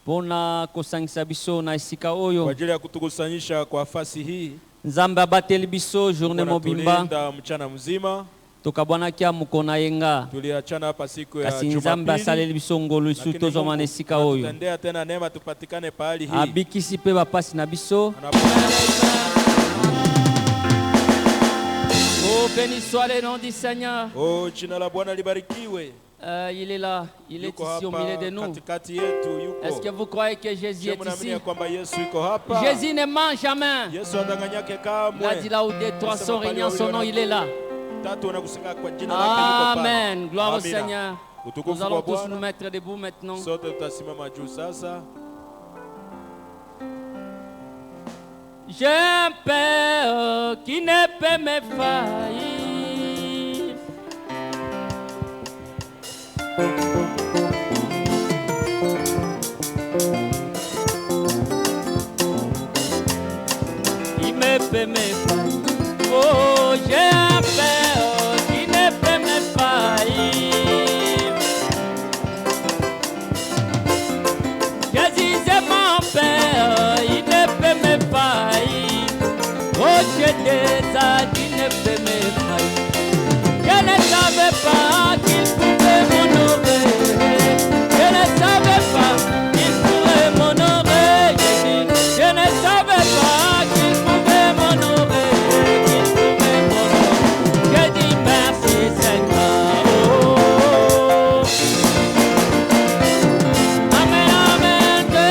Pona kosangisa biso na esika oyo. Kwa ajili ya kutukusanyisha kwa fasi hii. Nzambe abateli biso journée mobimba. Tulinda mchana mzima. Tokabwanakia mukona yenga. Tuliachana hapa siku ya Jumapili. Kasi Nzambe asaleli biso ngolu isu tozoma na esika oyo. Tutendea tena neema tupatikane pahali hii. Abikisi pe bapasi na biso. Oh, béni soit le nom du Seigneur. Oh, jina la Bwana libarikiwe. Il est là, il est ici au milieu de nous. Est-ce que vous croyez que Jésus est ici? Jésus ne ment jamais. Il a dit là où des trois sont réunis en son nom, il est là. Amen. Gloire au Seigneur. Nous allons tous nous mettre debout maintenant. J'ai un Père qui ne peut me faillir. Il me fait me faillir. Oh, j'ai un Père qui ne peut me faillir. Jésus est mon Père, il ne peut me faillir. Oh, j'ai des âges qui ne peut me faillir. Je ne savais pas qu'il pouvait m'honorer. Je ne savais pas qu'il pourrait m'honorer. Je ne savais pas qu'il pouvait m'honorer. Qu'il pouvait m'honorer. Je dis merci Seigneur. Oh. Amen, amen. Dieu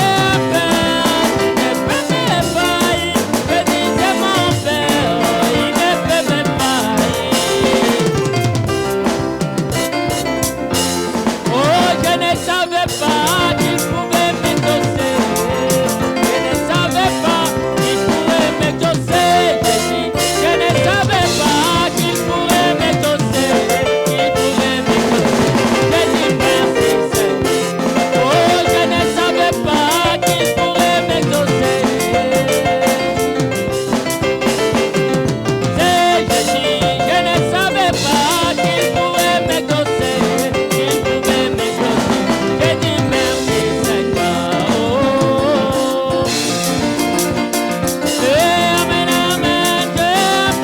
Père, il ne peut me faillir. Je disais mon Père, il ne peut me faillir. Oh, je ne savais pas qu'il pouvait m'exaucer. Je ne savais pas qu'il pourrait m'exaucer. Je ne savais pas qu'il pourrait m'exaucer. Qu'il pourrait m'exaucer. Je dis merci Seigneur. Oh, je ne savais pas qu'il pourrait m'exaucer. C'est Jésus. Je ne savais pas qu'il pourrait m'exaucer. Qu'il pouvait m'exaucer. Je dis merci Seigneur. Oh. Amen, amen. Dieu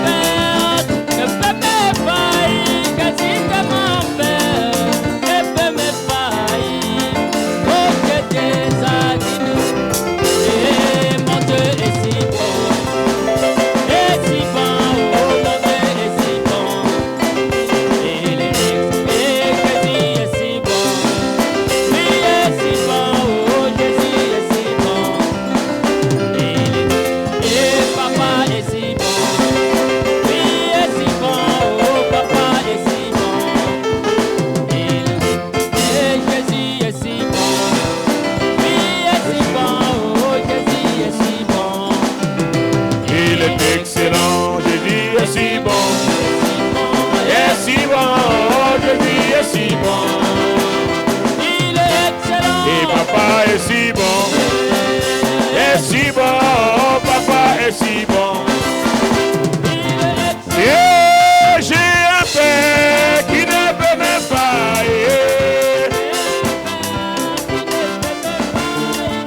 Père, ne peut me faillir. Jésus est mon Père, ne peut me faillir. Oh, que des actes. Et mon Dieu est si bon. Et si bon, oh mon Dieu est si bon. Il est Jésus est si bon. Oui, est si bon, oh Jésus est si bon. Et papa est si bon. Oui, est si bon, oh papa est si bon. Et Jésus est si bon. Oui, est si bon, oh Jésus est si bon. Il est excellent, Jésus est si bon. Est si bon, oh, Jésus est si bon. Il est excellent. Et papa est si bon. Est si bon, oh, papa est si bon. Il est excellent. Et j'ai un Père qui ne peut me faillir.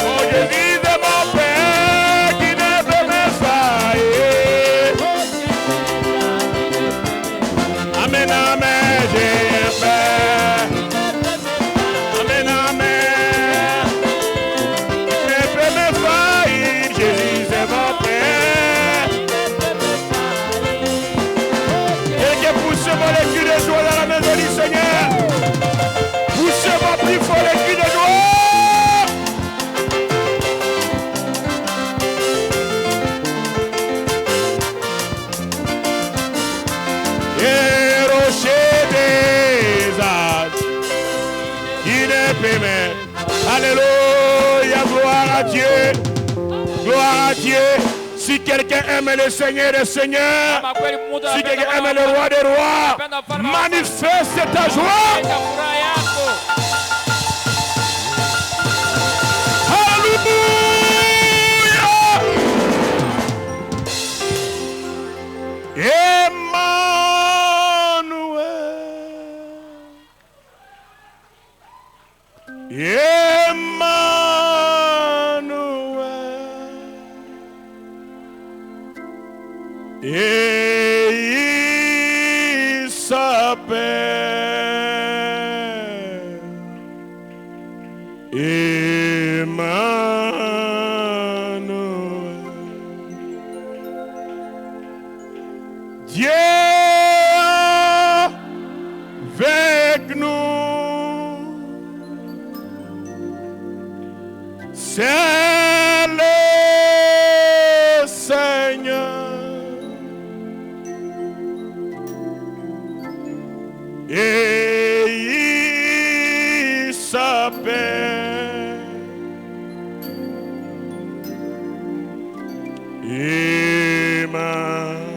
Oh, Jésus est mon Père qui ne peut me faillir. Amen, amen, j'ai un Père. Amen, amen. Ne peut me faillir, Jésus est mon Père. Quelqu'un pousse-moi les cris de joie dans la maison du Seigneur. Pousse-moi plus fort les cris de joie. Et rocher des âges, il est pémé. Alléluia, gloire à Dieu. Gloire à Dieu. Si quelqu'un aime le Seigneur des Seigneurs, si quelqu'un aime le Roi des Rois, manifeste ta joie. Alléluia. Emmanuel. et il s'appelle Emmanuel. Dieu avec nous, c'est le Seigneur. Et il s'appelle Emmanuel.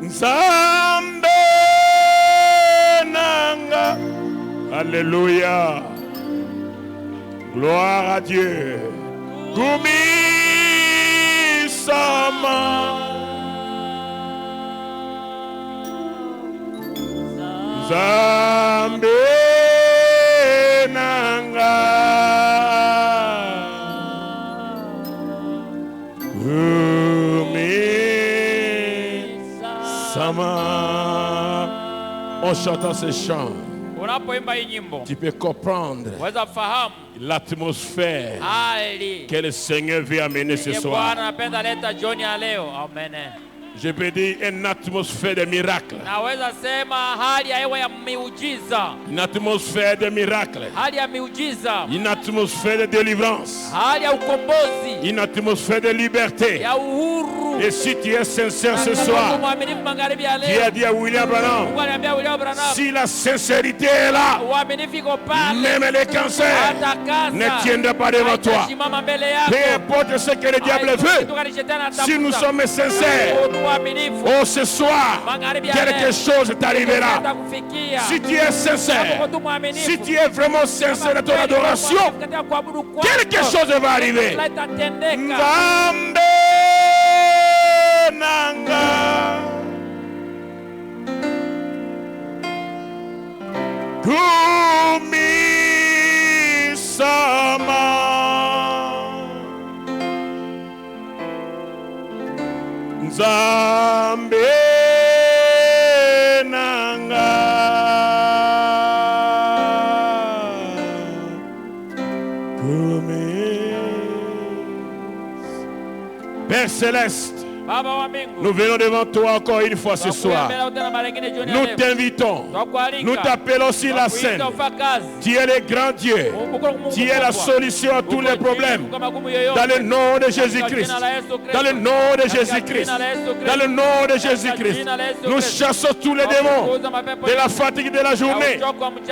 Nzambe nanga. Alléluia. Gloire à Dieu. Gumi sama. Nzambe nanga. Gumi sama. En chantant ces chants, tu peux comprendre l'atmosphère que le Seigneur veut amener ce soir. Je peux dire une atmosphère de miracle. Une atmosphère de miracle. Une atmosphère de délivrance. Une atmosphère de liberté. Et si tu es sincère ce soir, tu as dit à William Branham, si la sincérité est là, même les cancers ne tiendront pas devant toi. Peu importe ce que le diable veut, si nous sommes sincères, oh, ce soir, quelque chose t'arrivera. Si tu es sincère, si tu es vraiment sincère dans ton adoration, quelque chose va arriver. Nzambe nanga. Gumi sama. Nzambe nanga. Père Céleste, nous venons devant toi encore une fois ce soir. Nous t'invitons, nous t'appelons sur la scène. Tu es le grand Dieu, tu es la solution à tous les problèmes. Dans le nom de Jésus-Christ, dans le nom de Jésus-Christ, dans le nom de Jésus-Christ, nous chassons tous les démons de la fatigue de la journée,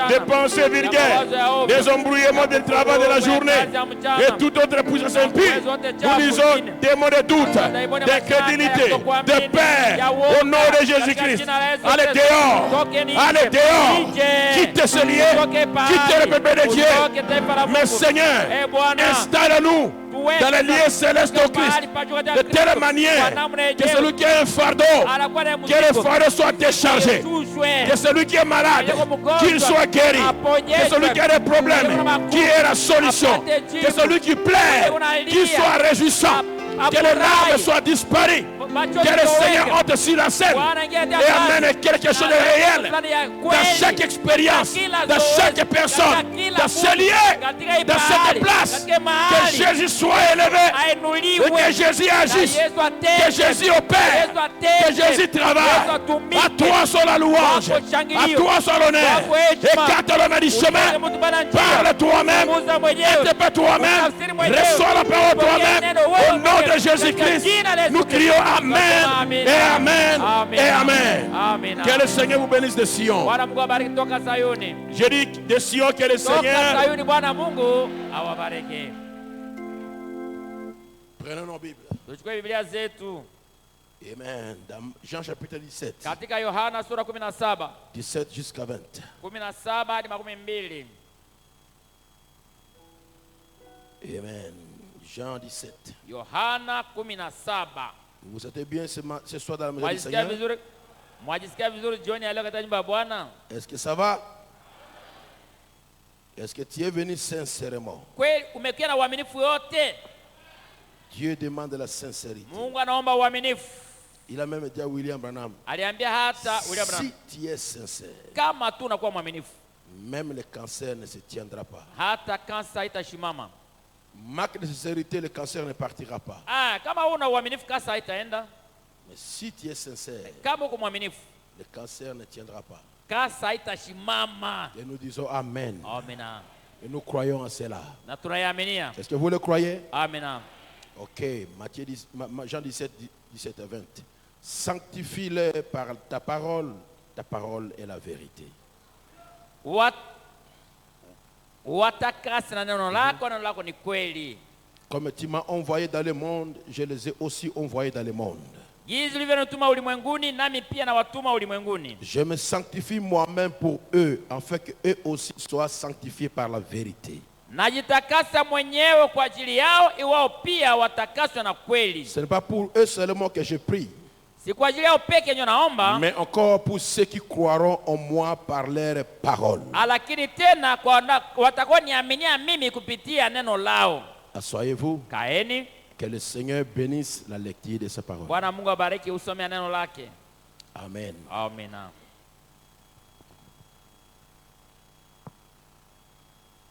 des pensées vulgaires, des embrouillements du travail de la journée et toute autre puissance impure. Nous disons démons de doute, d'incrédulité, de paix, au nom de Jésus-Christ. Allez dehors, allez dehors, quitte ce lieu, quitte le peuple de Dieu. Mais Seigneur, installe-nous dans les lieux célestes au Christ, de telle manière que celui qui a un fardeau, que le fardeau soit déchargé, que celui qui est malade, qu'il soit guéri, que celui qui a des problèmes, qui ait la solution, que celui qui plaît, qu'il soit réjouissant, que les larmes soient disparues, que le Seigneur entre sur la scène et amène quelque chose de réel dans chaque expérience, dans chaque personne, dans ce lieu, dans cette place. Que Jésus soit élevé, et que Jésus agisse, que Jésus opère, que Jésus travaille. À toi soit la louange, à toi soit l'honneur. Écarte l'homme du chemin, parle toi-même, interprète toi-même, reçois la parole toi-même. Au nom de Jésus-Christ, nous crions Amen et Amen et Amen. Que le Seigneur vous bénisse de Sion. Je dis de Sion que le Seigneur. Prenons nos Bibles. Amen. Dans Jean chapitre 17. 17 jusqu'à 20. Amen. Jean 17. Vous êtes bien ce soir dans la maison du Seigneur? Est-ce que ça va? Est-ce que tu es venu sincèrement? Kweli umekuwa na uaminifu yote? Dieu demande la sincérité. Mungu anaomba uaminifu. Il a même dit à William Branham, Aliambia hata William Branham, si tu es sincère, kama tu unakuwa mwaminifu, même le cancer ne se tiendra pas. hata kansa itashimama. Manque de sincérité, le cancer ne partira pas. Kama una uaminifu kansa haitaenda. Mais si tu es sincère, Kama uko mwaminifu, le cancer ne tiendra pas. kansa haitashimama. Et nous disons Amen. Amina. Et nous croyons en cela. Na tunayaminia. Est-ce que vous le croyez? Amina. Ok, Jean 17, 17 à 20. Sanctifie-les par ta parole est la vérité. Watakasa na neno lako, neno lako ni kweli. Comme tu m'as envoyé dans le monde, je les ai aussi envoyés dans le monde. Jinsi ulivyonituma ulimwenguni, nami pia nawatuma ulimwenguni. Je me sanctifie moi-même pour eux, afin qu'eux aussi soient sanctifiés par la vérité. Najitakasa mwenyewe kwa ajili yao, iwao pia watakaswe na kweli. Ce n'est pas pour eux seulement que je prie, Si kwa ajili yao peke ndio naomba, mais encore pour ceux qui croiront en moi par leurs paroles. lakini tena kwa watakuwa niaminia mimi kupitia neno lao. Asseyez-vous. Kaeni. Que le Seigneur bénisse la lecture de sa parole. Bwana Mungu abariki usomea neno lake. Amen. Amina.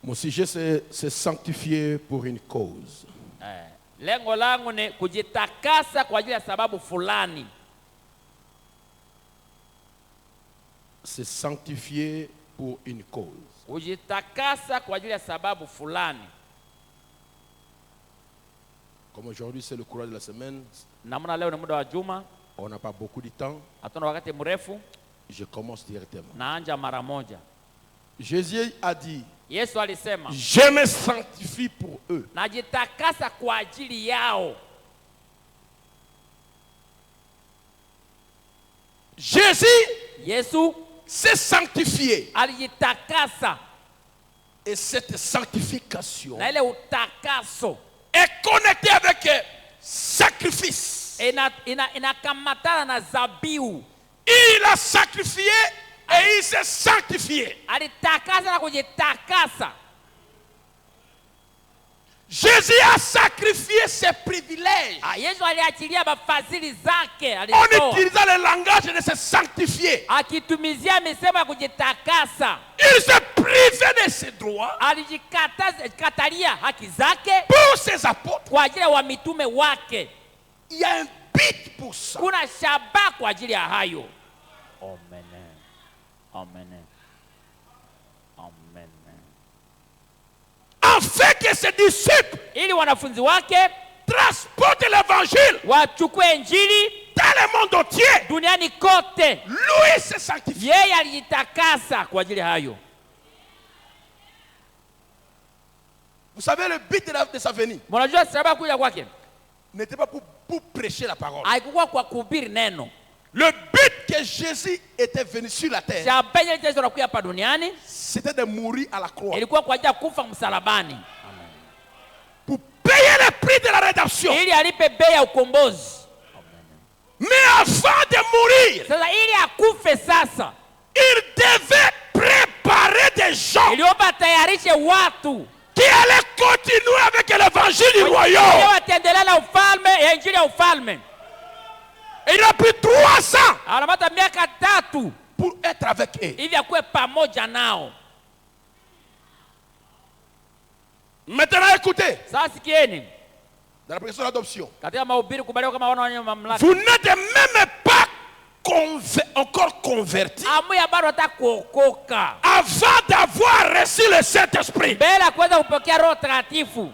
Mon sujet, c'est sanctifier pour une cause. Lengo langu ni kujitakasa kwa ajili ya sababu fulani. C'est sanctifier pour une cause. Kujitakasa kwa ajili ya sababu fulani. Comme aujourd'hui c'est le courant de la semaine, Namna leo ni muda wa juma, on n'a pas beaucoup de temps. hatuna wakati mrefu, Je commence directement. naanja mara moja. Jésus a dit, Yesu alisema, je me sanctifie pour eux. najitakasa kwa ajili yao. Jésus Yesu s'est sanctifié. alijitakasa, Et cette sanctification na ile utakaso est connectée avec sacrifice. inakamatana na zabiu. Il a sacrifié et il s'est sanctifié. Alitakasa na kujitakasa. Jésus a sacrifié ses privilèges Yesu aliachilia mafadhili zake, en alitoa utilisant le langage de se sanctifier. akitumizia misemo ya kujitakasa. Il se privait de ses droits Alijikatalia haki zake pour ses apôtres. kwa ajili ya wa mitume wake. Il y a un but pour ça. Kuna shabaha kwa ajili ya hayo. Amen. Amen. Amen. Afin que ses disciples Ili wanafunzi wake transportent l'évangile wachukue injili dans le monde entier. duniani kote. Lui s'est sanctifié. Yeye alijitakasa kwa ajili ya hayo. Vous savez, le but de sa venue Mnajua sababu kuja kwake n'était pas pour prêcher la parole. haikuwa kwa kuhubiri neno. Le but que Jésus était venu sur la terre, Shabaha ile Yesu anakuja hapa duniani c'était de mourir à la croix ilikuwa kwa ajili ya kufa msalabani, pour payer le prix de la rédemption. ili alipe bei ya ukombozi. Mais avant de mourir, Sasa ili akufe sasa, il devait préparer des gens iliomba atayarishe watu qui allaient continuer avec l'évangile du ili royaume. wataendelea na ufalme ya injili ya ufalme. Et il a pris 300 Anapata miaka 3 pour être avec eux. hivi akuwe pamoja nao. Maintenant, écoutez, Sasa sikieni, dans la prédication d'adoption, katika mahubiri kubaliwa kama wana wenye mamlaka, vous n'êtes même pas encore converti amu ya bado hata kuokoka avant d'avoir reçu le Saint-Esprit. mbele ya kuweza kupokea Roho Takatifu.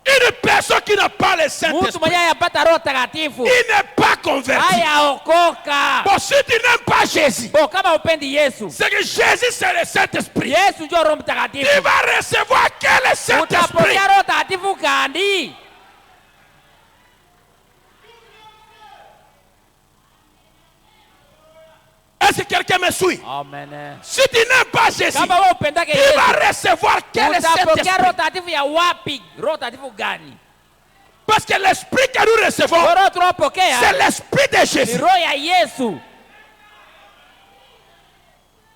Une personne qui n'a pas le Mtu Saint-Esprit, mwenye yapata Roho Takatifu il n'est pas converti. hayaokoka. Bon, si tu n'aimes pas Jésus, Bo, kama upendi Yesu, c'est que Jésus c'est le Saint-Esprit. Yesu ndio Roho Tu Mtakatifu. vas recevoir quel Saint-Esprit? Utapokea Roho Takatifu gani? Est-ce que quelqu'un me suit? Amen. Si tu n'aimes pas Jésus, Kama wewe upendake tu Yesu, vas recevoir quel utapokea Roho Saint-Esprit? Takatifu ya wapi? Roho Takatifu gani? Parce que l'Esprit que nous recevons, Roho c'est tunapokea l'Esprit de ni Jésus. Roho ya Yesu.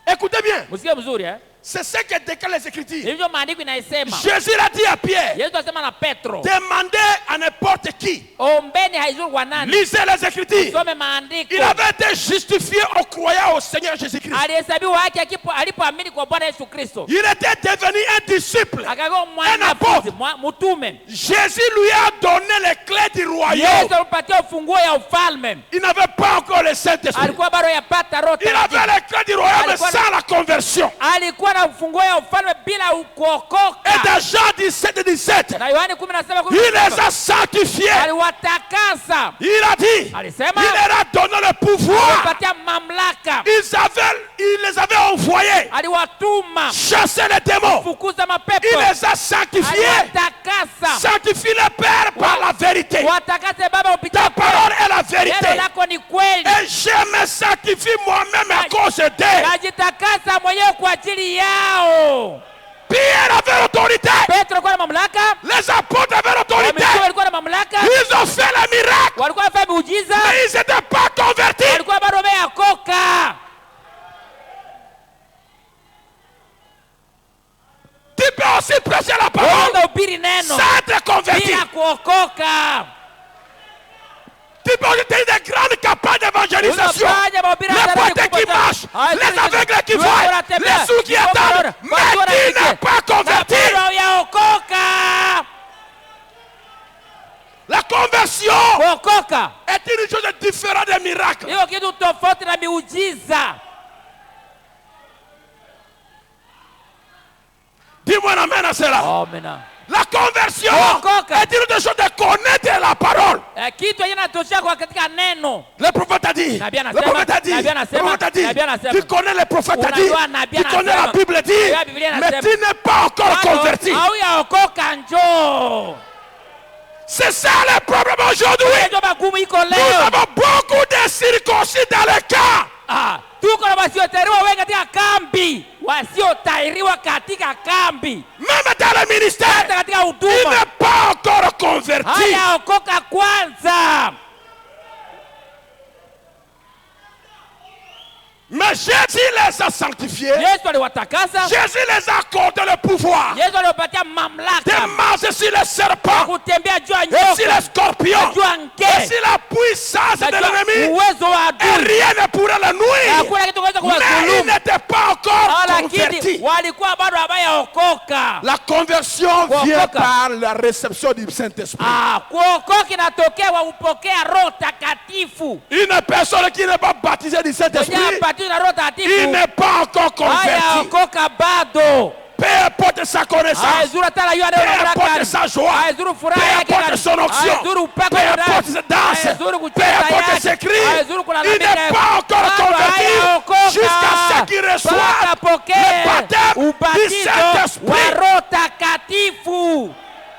Écoutez bien, Msikie mzuri C'est ce que déclarent les Écritures. Hivyo maandiko inasema. Jésus l'a dit à Pierre. Yesu alisema na Petro. Demandez à n'importe qui. Ombeni haizuru kwa nani? Lisez les Écritures. Some maandiko. Il avait été justifié en croyant au Seigneur Jésus-Christ. Alihesabiwa haki alipoamini kwa Bwana Yesu Kristo. Il était devenu un disciple. Akawa apôtre. mtume. Jésus lui a donné les clés du royaume. Yesu alimpatia ufunguo ya ufalme. Il n'avait pas encore le Saint-Esprit. Alikuwa bado yapata roho. Il avait les clés du royaume sans la conversion. Alikuwa na ufunguo ya ufalme bila kuokoka. Et dans Jean 17, na Yohana 17, il les a sanctifiés. Aliwatakasa. Il a dit, alisema, il leur a donné le pouvoir. Alipatia mamlaka. Il les avait envoyés aliwatuma chasser les démons. fukuza mapepo. Il les a sanctifiés. Aliwatakasa. Sanctifie le Père par la vérité. Watakase Baba upitie. Ta parole est la vérité. Neno lako ni kweli. Et je me sanctifie moi-même à cause d'eux. Najitakasa mwenyewe kwa ajili yao. Pierre avait l'autorité. Petro alikuwa na mamlaka. Les apôtres avaient l'autorité. Wamitume walikuwa na mamlaka. Ils ont fait les miracles. Walikuwa wafanya miujiza. Mais ils n'étaient pas convertis. Walikuwa bado wameokoka. Tu peux aussi prêcher la parole sans être converti. Bila kuokoka. Tu peux aussi tenir des grandes campagnes d'évangélisation. Les pointeurs qui marchent, les aveugles qui voient, les sourds qui attendent. Mais tu n'es pas converti. La conversion est une chose différente des miracles. Dis-moi un amen à cela. Amen. La conversion est une chose de connaître la parole. Le prophète a dit. Le prophète a dit. Le prophète a dit. Tu connais le prophète a dit. Tu connais la Bible dit. Mais tu n'es pas encore converti. C'est ça le problème aujourd'hui. Nous avons beaucoup de circoncis dans le cas. Tuko na wasiotairiwa wengi katika kambi. Wasiotairiwa katika kambi. Même dans le ministère. Katika huduma. Il n'est pas encore converti. Hayaokoka kwanza. Mais Jésus les a sanctifiés. Yesu aliwatakasa. Jésus les a accordé le pouvoir. Yesu aliwapatia mamlaka. De marcher sur les serpents. Kutembea juu ya Et nyoka. sur les scorpions. Et sur la puissance de l'ennemi. Uwezo wa adui. Et rien ne pourrait le nuire. Hakuna kitu kinaweza kuwadhulumu. Mais il n'était pas encore converti. Walikuwa bado hawajaokoka. La conversion vient par la réception du Saint-Esprit. Kuokoka inatokea kwa kupokea Roho Takatifu. Une personne qui n'est pas baptisée du Saint-Esprit, il n'est pas encore converti. Peu importe sa connaissance, peu importe sa joie, peu importe son onction, peu importe sa danse, peu importe ses cris, il n'est pas encore converti jusqu'à ce qu'il reçoive le baptême du Saint-Esprit.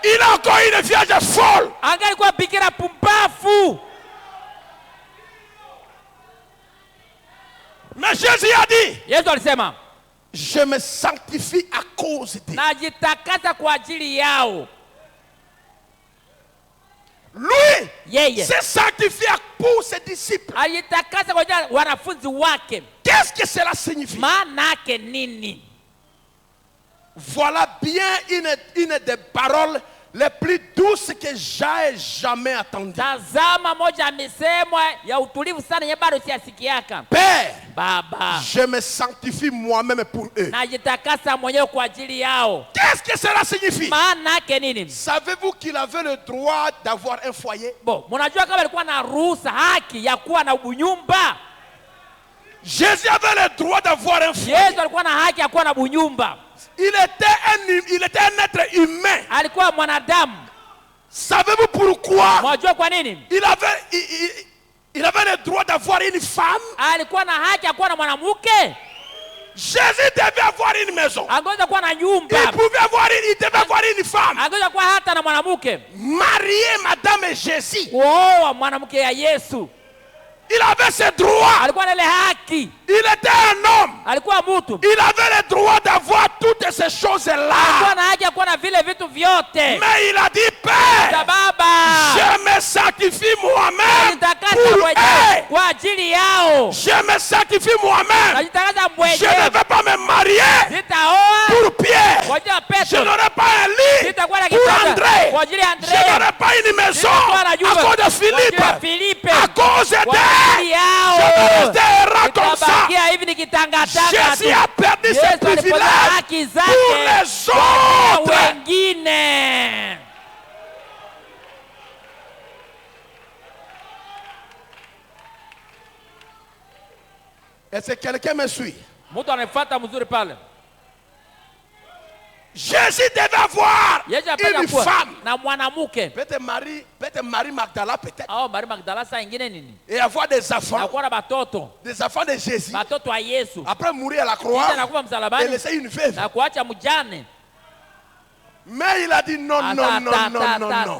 Il a encore une vierge folle. Mais Jésus a dit, je me sanctifie à cause d'eux. Lui s'est sanctifié pour ses disciples. Qu'est-ce que cela signifie? Voilà bien une des paroles les plus douces que j'ai jamais entendues. Père, Baba, je me sanctifie moi-même pour eux. Qu'est-ce que cela signifie? Savez-vous qu'il avait le droit d'avoir un foyer? Jésus avait le droit d'avoir un foyer. Il était un être humain. Savez-vous pourquoi il avait le droit d'avoir une femme? Jésus devait avoir une maison. Il devait avoir une femme. Marié Madame et Jésus. Il avait ses droits. Il était un homme. Il avait le droit d'avoir toutes ces choses-là. Mais il a dit, Père, je me sanctifie moi-même pour eux. Je me sanctifie moi-même. Je ne vais pas me marier quelqu'un me suit? Mtu anafuata mzuri pale. Jésus devait avoir Yesu une apenda kuwa femme. na mwanamke. Peut-être Marie Magdala, peut-être. Au Maria Magdala saa ingine nini? Et avoir des Na enfants. kuwa na batoto. Des enfants de Jésus. Batoto wa Yesu. Après mourir à la croix. Kisha nakufa Et msalabani laisser une veuve. na kuacha mjane. Mais il a dit non, non, non, non, non, non.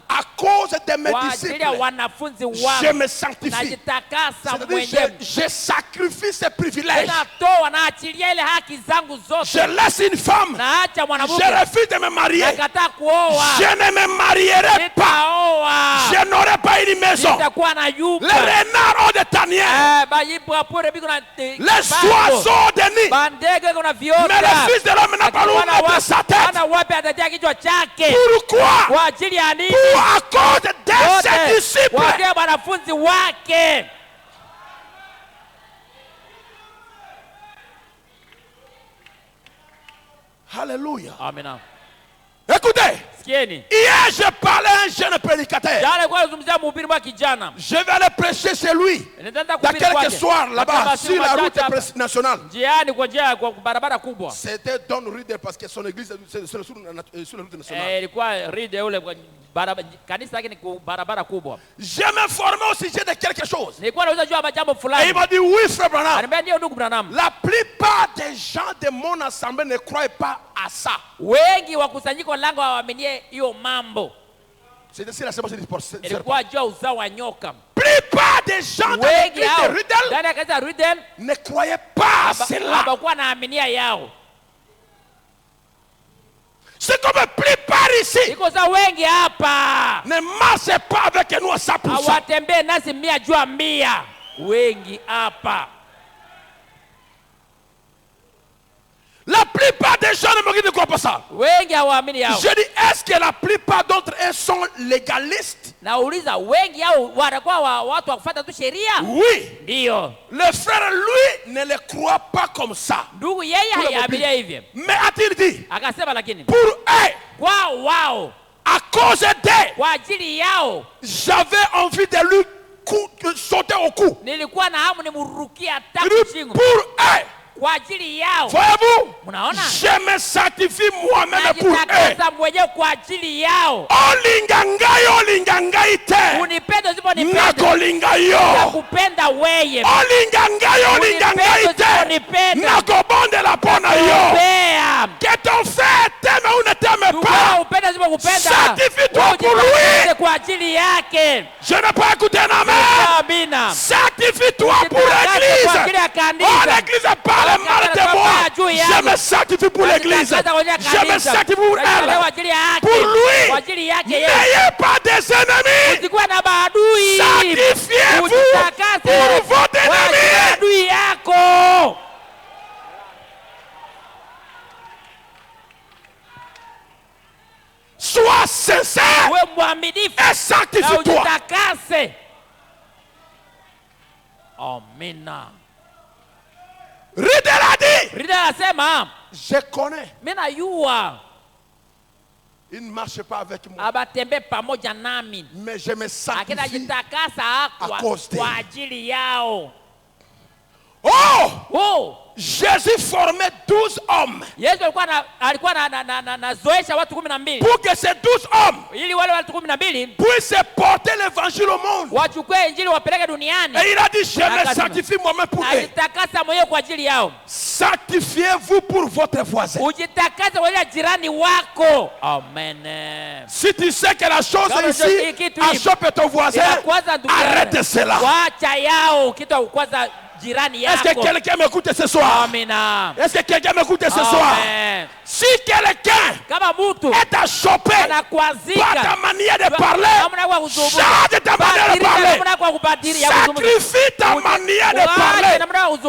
À cause de mes Kwa ajili ya disciples, wanafunzi je wangu me sanctifie. najitakasa C'est-à-dire, mwenyewe. je sacrifie ces privilèges. Natoa naachilia ile haki zangu Je zote. laisse une femme. Naacha Je mwanamke. refuse de me marier. Nakataa kuoa. Je ne me marierai pas. Nitaoa. Je n'aurai pas une maison. Nitakuwa na Les nyumba. renards ont des tanières. Bayibwa pure biko na Les oiseaux de nuit. bandege kuna Mais viota. le Fils de l'homme n'a pas où mettre sa tête. Ana wapi atatia kichwa chake? Pourquoi? Kwa ajili ya nini? Pour à cause de ses disciples. Kwa ajili ya wanafunzi wake. Alléluia. Amina. Écoutez, Sikieni. hier je parlais à un jeune prédicateur. Jana kwa zungumzia mhubiri wa kijana. Je vais aller prêcher chez lui. Nitaenda Dans kuhubiri quelques kwake. soirs là-bas, Katika sur la masiku route machache nationale. njiani kwa njia kwa barabara kubwa. C'était Don Ruder parce que son église est sur la route nationale. Ilikuwa ride ule kwa kanisa yake ni kwa barabara kubwa. Je me formais au sujet de quelque chose. Nilikuwa nauliza juu ya jambo Et fulani. il m'a dit oui, frère Branham. Anambia ndio ndugu Branham. La plupart des gens de mon assemblée ne croient pas à ça. Wengi wa kusanyiko langu hawaaminie hiyo mambo. C'est ici la séparation du serpent. Ilikuwa juu ya uzao wa nyoka. Plupart des gens de Wengi l'église hao de Rudel ndani ya kanisa Rudel ne croyaient pas à cela. hawakuwa naaminia yao. C'est comme la plupart ici Iko za wengi hapa ne marchent pas avec nous à 100%. hawatembee nasi 100 juu ya 100. Wengi hapa. La plupart des gens ne croient pas ça. Wengi hawaamini yao. Je dis, est-ce que la plupart d'entre eux sont légalistes? Nauliza wengi hao watakuwa watu wa kufuata tu sheria? Oui. Ndio. Le frère, lui, ne le croit pas comme ça. Ndugu yeye haiaminia hivyo. Mais a-t-il dit, Akasema lakini pour eux, kwa wao, à cause d'eux, kwa ajili yao j'avais envie de lui sauter au cou. nilikuwa na hamu nimrukia Il taku dit, shingo. pour eux, Kwa ajili yao. voyez-vous, Mnaona? je me sanctifie moi-même pour eux. Najitakasa mwenyewe kwa ajili yao. Olingangai te. Unipende usiponipenda. Nakolingayo. Nakupenda wewe. Olingangai te. Nakobondela pona yo. Pea. Que ton frère t'aime ou ne t'aime pas. Upende usipokupenda. Sanctifie-toi pour lui. Kwa ajili yake. Je n'ai pas écouté un amen. Amina. Sanctifie-toi pour l'église. Oh, l'église parle mal de moi. Je me sanctifie pour l'église. Je me sanctifie pour elle. Pour lui. N'ayez pas des ennemis. Sanctifiez-vous pour votre ennemi. Sois sincère et sanctifie-toi. Amina. Ridel a dit, Rida anasema, je connais. mimi najua Il ne marche pas avec moi. abatembee pamoja nami. Mais je me sanctifie. Akinajitakasa kwa ajili yao. Oh! Jésus formait 12 hommes. Yesu alikuwa anazoesha watu 12. Pour que ces 12 hommes ili wale watu 12 puissent porter l'évangile au monde. Wachukue injili wapeleke duniani. Et il a dit, je me sanctifie moi-même pour eux. Ajitakasa mwenyewe kwa ajili yao. Sanctifiez-vous pour votre voisin. Ujitakase kwa ajili ya jirani wako. Amen. Si tu sais que la chose ici achoppe ton voisin, arrête cela. Wacha yao kitu kwanza jirani yako. Est-ce que quelqu'un m'écoute ce soir? Amina. Est-ce que quelqu'un m'écoute ce soir? Si quelqu'un est achoppé par ta manière de parler, change ta manière de parler. Sacrifie ta manière de parler.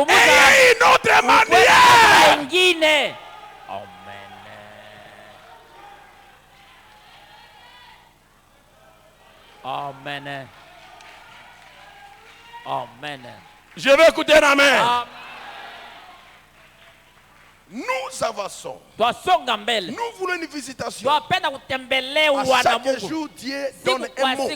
Et une autre manière. Amen. Amen. Je vais écouter un amen. Nous avançons. Nous voulons une visitation. À chaque jour, Dieu donne un mot.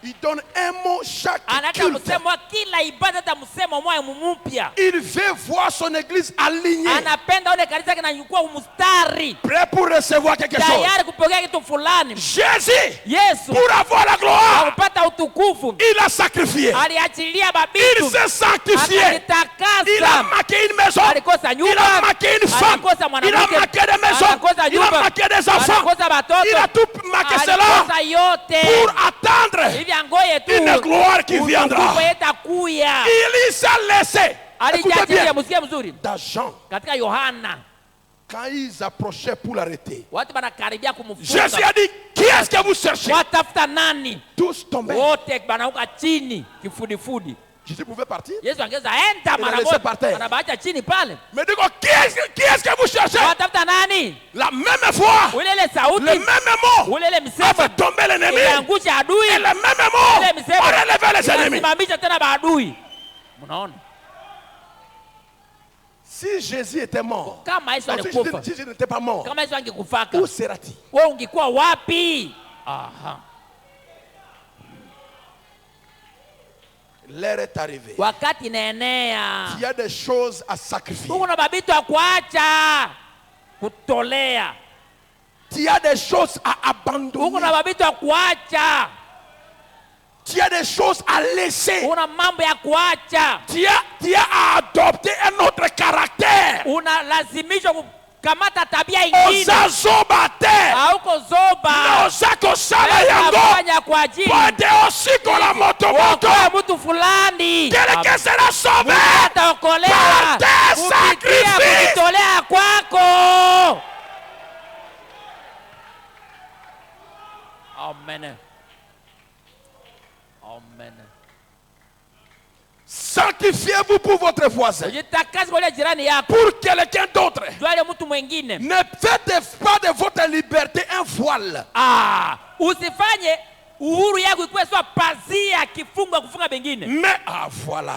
Il donne un mot chaque Analeta culte. msemo wa kila ibada, hata msemo mmoja mpya. Il veut voir son église alignée, Anapenda one kanisa yake inakuwa mstari, prêt pour recevoir quelque chose. tayari kupokea kitu fulani. Jésus, Yesu pour avoir la gloire, kupata utukufu il a sacrifié. aliachilia Il babitu, s'est sanctifié. Il a akajitakasa. marqué une maison. Alikosa Il nyumba, a marqué une femme. alikosa Il a mwanamke, marqué des maisons. alikosa Il a nyumba, marqué des enfants. alikosa watoto, Il a tout marqué cela alikosa yote pour attendre hivi angoye tu une gloire qui viendra. utukufu itakuya. Il s'est laissé. Écoutez Alijiachilia, bien. msikie mzuri, D'Jean, katika Yohana quand ils approchaient pour l'arrêter, watu banakaribia Jésus kumfunga, a dit, qui est-ce que vous cherchez? watafuta nani? Tous tombés. Wote banauka chini kifudifudi. Jésus pouvait partir. Yesu angeza enda mara laissé par terre. moja, anabaacha chini pale. Mais dit, qui est-ce que vous cherchez? Watafuta nani? La même voix, Ulele le sauti, même mot ulele a msemo fait tomber l'ennemi. iliangusha adui, Et le même mot ulele msemo a relevé les ennemis. inasimamisha tena maadui. Mnaona? Si Jésus était mort, Kama Yesu non, si alikufa, Jésus n'était pas mort, kama Yesu angekufaka, où sera-t-il? wewe ungekuwa wapi? Aha. L'heure est arrivée. Wakati inaenea, Il y a des choses à sacrifier. kuna mabitu ya kuacha kutolea, Il y a des choses à abandonner. kuna mabitu ya kuacha, Il y a des choses à laisser. kuna mambo ya kuacha, Tu as à adopter un autre caractère. unalazimishwa kukamata tabia ingine. Ozazobate. Hauko zoba, Ozakosala yango. unafanya kwa ajili Pode osikola motomoto. kuokoa mtu fulani. Quelqu'un sera sauvé. Ataokolewa Par tes kupitia sacrifices. kujitolea kwako. Amen. Amen. Sanctifiez-vous pour votre voisin. Ujitakase kwa jirani yako, Pour quelqu'un d'autre. jwale mtu mwingine. Ne faites pas de votre liberté un voile. Usifanye uhuru yako ikuwe sawa pazia kifungo kufunga bengine. Mais voilà.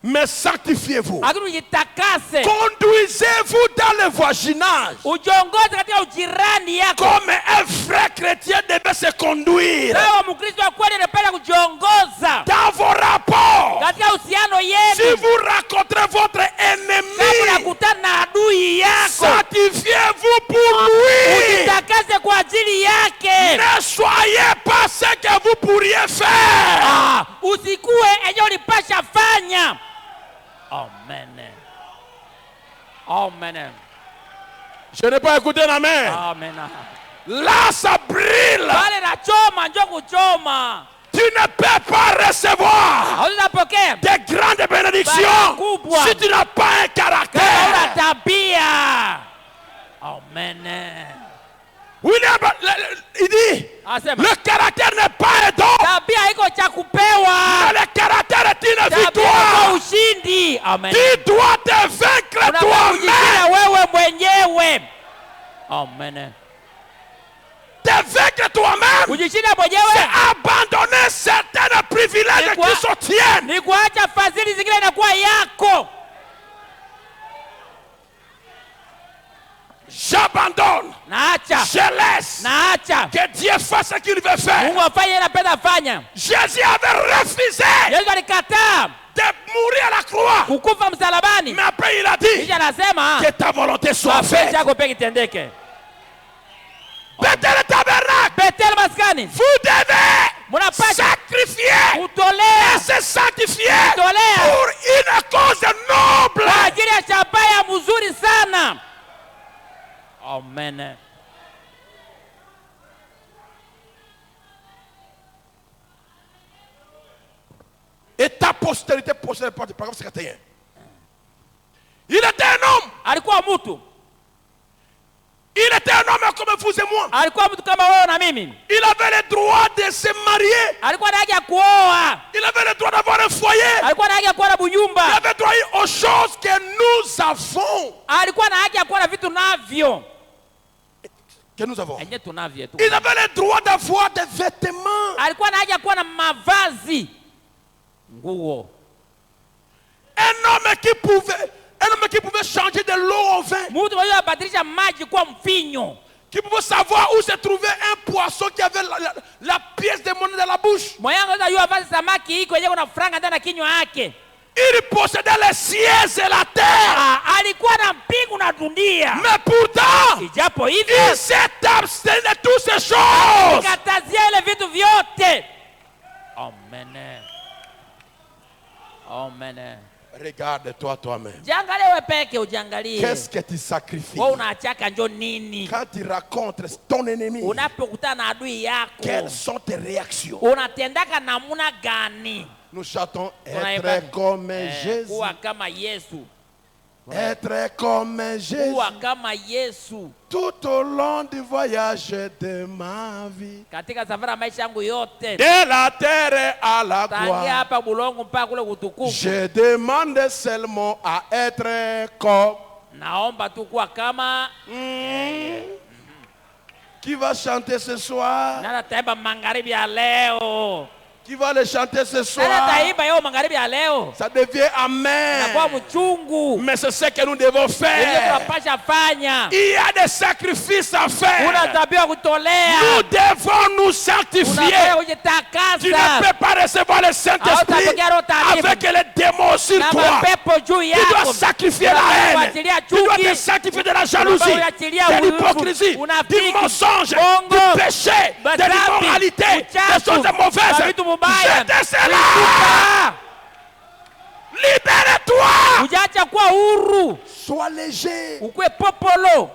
Mais sanctifiez-vous. Lakini ujitakase. Conduisez-vous dans le voisinage Ujiongoze katika ujirani yako. comme un frère chrétien devait se conduire. Sawa Mkristo wa kweli anapenda kujiongoza Dans vos rapports. katika uhusiano Si yenu. vous rencontrez votre Kama ennemi, unakutana na adui yako, sanctifiez-vous pour lui. ujitakase kwa ajili yake. Ne soyez pas ce que vous pourriez faire. Usikue enye ulipasha fanya. Amen. Amen. Je n'ai pas écouté la main. Amen. Là, ça brille. Pale na choma njo kuchoma. Tu ne peux pas recevoir Hautapokea des grandes bénédictions Baraka kubwa. si tu n'as pas un kama una caractère. tabia. Amen. William, il dit, Asema le caractère n'est pas un don, tabia iko cha kupewa. mais le caractère est une Tabia iko victoire. ushindi. Amen. Tu dois te vaincre Unafaa toi-même. kujishinda wewe mwenyewe. Amen. Te vaincre toi-même, Kujishinda c'est mwenyewe abandonner certains privilèges quoi? qui sont tiens. ni kuacha fadhili zingine inakuwa yako. J'abandonne, Naacha, je laisse naacha. que Dieu fasse ce qu'il veut faire. Mungu afanye anapenda fanya. Jésus avait refusé Yesu alikataa de mourir à la croix, kukufa msalabani. mais après il a dit Kisha anasema que ta volonté soit mapenzi faite. yako peke itendeke. Bethel tabernacle, Bethel maskani, vous devez munapasha sacrifier kutolea et se sanctifier Kutolea. pour une cause noble. kwa ajili ya shabaha mzuri sana. Amen. Et ta postérité possède par paragraphe 51. Il était un homme. Alikuwa mtu, Il était un homme comme vous et moi. alikuwa mtu kama wewe na mimi. Il avait le droit de se marier. Alikuwa na haki ya kuoa, Il avait le droit d'avoir un foyer. alikuwa na haki ya kuwa na Il bunyumba, avait droit aux choses que nous avons. alikuwa na haki ya kuwa na vitu navyo Que nous avons. enye tunavyo tu. Il avait le droit d'avoir des vêtements. Alikuwa na haki ya kuwa na mavazi, nguo. Un homme qui pouvait changer de l'eau au vin. Mtu mmoja abadilisha maji kuwa mvinyo. qui pouvait savoir où se trouvait un poisson qui avait la pièce de monnaie dans la bouche. Il possédait les cieux et la terre. Mais pourtant, il s'est abstenu de toutes ces choses. Amen. Amen. Regarde-toi toi-même. Jiangalie peke ujiangalie. Qu'est-ce que tu sacrifies? Wewe unachaka njo nini? Quand tu rencontres ton ennemi, Unapokutana na adui yako, quelles sont tes réactions? unatendaka namuna gani? Nous chantons Tunaimba, être comme Jésus. kuwa kama Yesu. Être comme Jésus. Kuwa kama Yesu. Tout au long du voyage de ma vie. Katika safari ya maisha yangu yote. De la terre à la Tangia gloire. hapa bulongo mpaka kule kutukufu. Je demande seulement à être comme. Naomba tu kuwa kama Qui va chanter ce soir? nana taimba magharibi ya leo. Qui va le chanter ce Nana soir? taimba yo magharibi ya leo. Ça devient Na kwa amer. mchungu. Mais c'est ce que nous devons Ndio faire. tunapasha fanya. Il y a des sacrifices à Una faire. tabia kutolea. Nous devons nous sanctifier. Unapaswa Tu ne kujitakasa. peux pas recevoir le Saint-Esprit avec les démons sur Na toi. mapepo juu Tu dois yako. sacrifier la haine. Unaachilia Tu dois chuki. te sacrifier de la jalousie, Unaachilia de wivu, l'hypocrisie, unafiki, du mensonge, bongo, du péché, de dhambi, l'immoralité, des uchafu, choses na mauvaises. vitu mubaya. Jetez cela. Tupa. Libère-toi. Ujaacha kuwa huru. Sois léger. Ukwe popolo.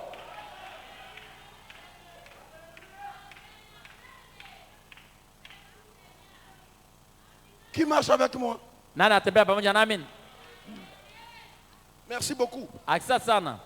Qui marche avec moi? Nani atembea pamoja nami? Merci beaucoup. Asante sana.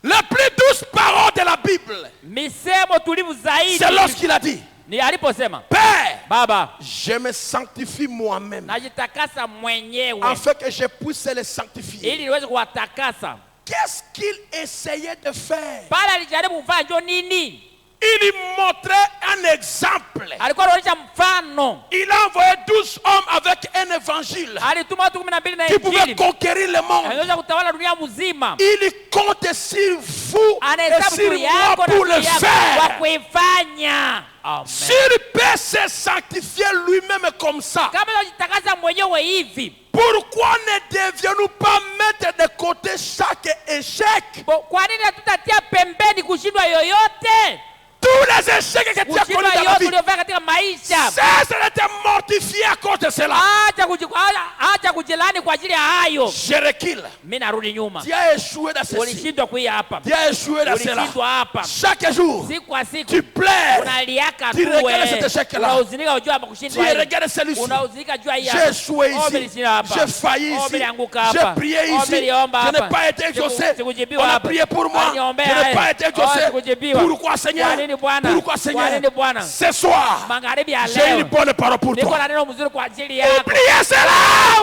La plus douce parole de la Bible, Misemo tulivu zaidi. c'est lorsqu'il a dit, Ni aliposema, Père, Baba, je me sanctifie moi-même, najitakasa mwenyewe afin que je puisse les sanctifier. ili niweze kuwatakasa. Qu'est-ce qu'il essayait de faire? Pale alijaribu kufanya njo nini? Il montrait un exemple. Alikuwa anaonyesha mfano. Il a envoyé 12 hommes avec un évangile Alituma watu 12 na qui pouvaient injili. conquérir le monde. Anaweza kutawala dunia mzima. Il compte sur vous et Anahesabu sur juu moi yako na pour juu le yako kwa faire. kuifanya. Amen. S'il peut se sanctifier lui-même comme ça, Kama unajitakasa mwenyewe hivi, pourquoi ne devions-nous pas mettre de côté chaque échec? kwa nini hatutatia pembeni kushindwa yoyote? Tous les échecs que tu as connus Kushindwa dans la yote vie, uliofanya katika maisha. cesse de te mortifier à cause de cela. Acha kujilani kwa ajili ya hayo. Je recule. Mimi narudi nyuma. Tu as échoué dans ceci. Ulishindwa kuia hapa. Tu as échoué dans cela. Ulishindwa hapa. Chaque jour, Siku kwa siku tu pleures. unaliaka Tu tu regardes cet wewe. échec-là. Unahuzunika ujua Tu kushindwa hili. regardes celui-ci. Unahuzunika jua hii J'ai hapa. échoué Oh, ici. nilishinda hapa. J'ai failli Oh, ici. nilianguka hapa. J'ai prié Oh, ici. niliomba Je hapa. n'ai pas été exaucé. Sikujibiwa On a hapa. prié pour moi. Waliniombea Je n'ai haya. pas été exaucé. Oh, sikujibiwa. Pourquoi, Seigneur? Kwa nini Bwana? Pourquoi, Kwa Seigneur? nini Bwana? Ce soir, Magharibi ya j'ai une leo. bonne parole pour Niko toi. na neno mzuri kwa ajili yako. Oubliez cela.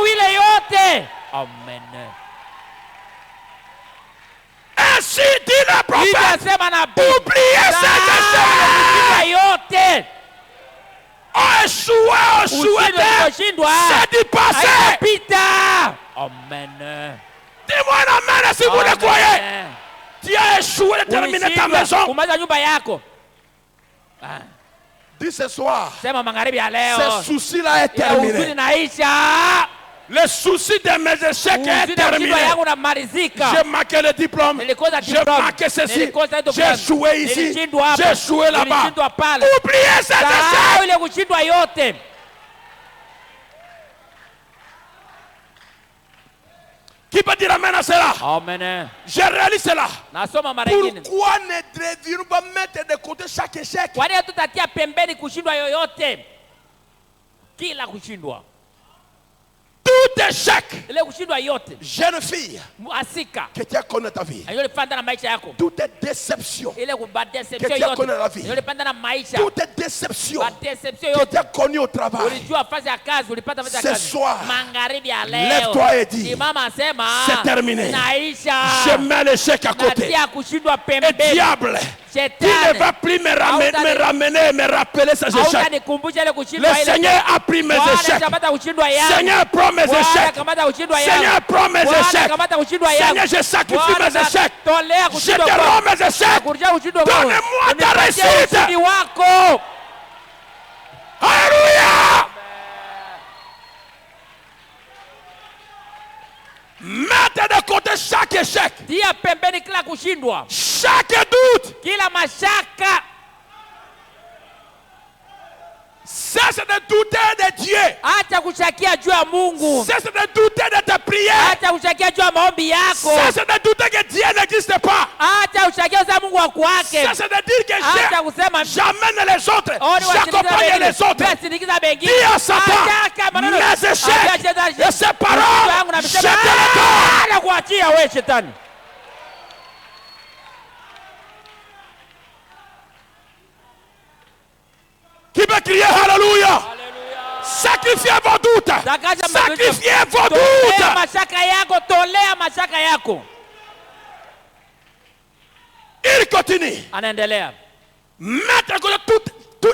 Ile yote. Amen. Ainsi dit le prophète. Nitasema nabii. Oubliez cet échec. yote. Échoué. C'est du passé. Haitapita. Amen. Dis-moi un amen si vous le croyez. Tu as échoué de terminer ta maison. Kumaliza nyumba yako. Dis ce soir, Sema magharibi ya leo. ce souci-là est Ya huzuni terminé. naisha. Le souci de mes échecs est Huzuni ya terminé. mzigo yangu unamalizika. J'ai manqué le diplôme. Nilikosa J'ai diplôme. manqué ceci. Nilikosa hizo J'ai fulani. échoué ici. Nilishindwa hapa. J'ai échoué là-bas. Nilishindwa pale. Oubliez cet Sahau échec. ile kushindwa yote. Qui peut dire amen à cela? Amen. Je réalise cela. Nasoma mara nyingine. Pourquoi ne devions-nous pas mettre de côté chaque échec? Kwa nini tutatia pembeni kushindwa yoyote? Kila kushindwa. Tout échec, Ile kushindwa yote. jeune fille, Asika. que tu as connu ta vie. Aliyopanda na maisha yako. Toute déception Ile Que deception tu as yote. connu dans la vie. Aliyopanda na maisha. Toute déception Deception que yote. tu as connue au travail. Ulijua fasi ya kazi, ulipata fasi ya Ce kazi. soir, Magharibi ya leo. lève-toi et dis, Simama sema. c'est terminé. Naisha. Je mets l'échec à côté. Natia kushindwa Et pembeni. diable, shetani. va plus me ramener, me rappeler ces échecs. Hautanikumbusha ile kushindwa Le ile. Seigneur a pris mes Bwana échecs. kamata kushindwa yangu. Seigneur, prends mes Bwana échecs. kamata kushindwa yangu. Seigneur, prends mes Bwana échecs. kamata kushindwa yangu. Seigneur, je sacrifie Bwana mes échecs. tolea Je kushindwa te kwangu. rends mes échecs. Kurudisha kushindwa kwangu. Donne-moi ta Unipatie réussite. ushindi wako. Alléluia. Mettez de côté chaque échec, Tia pembeni kila kushindwa. chaque doute. Kila mashaka. Cesse de douter de Dieu. Acha kushakia juu ya Mungu. Cesse de douter de tes prières. Acha kushakia juu ya maombi yako. Cesse de douter que Dieu n'existe pas. Acha kushakia za Mungu wako wake. Cesse de dire que Acha kusema j'amène les autres, oni j'accompagne les autres. Wasindikiza bengine. Dis à Satan, Acha maneno. mes échecs et ses paroles, Yangu na je te misema. les donne. Ana kuachia wewe shetani. Qui peut crier Alléluia? Haleluya. Sacrifiez vos doutes. Takasha Sacrifiez vos Tolea doutes. mashaka yako, tolea mashaka yako. Il continue. Anaendelea. Mettre à côté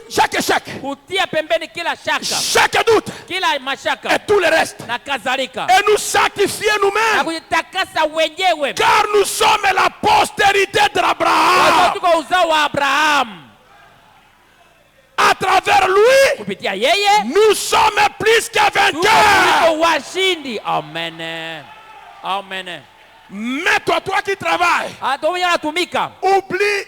chaque échec, Kutia pembeni kila shaka, chaque doute kila mashaka et tout le reste. na kadhalika. Et nous sacrifier Na nous-mêmes. kujitakasa wenyewe. Car nous sommes la postérité Kwa d'Abraham. tuko uzao wa Abrahamu. À travers lui, Kupitia yeye nous sommes plus que tuko vainqueurs. washindi. Amen. Amen. Mais toi qui travailles, Hata wewe unatumika. oublie,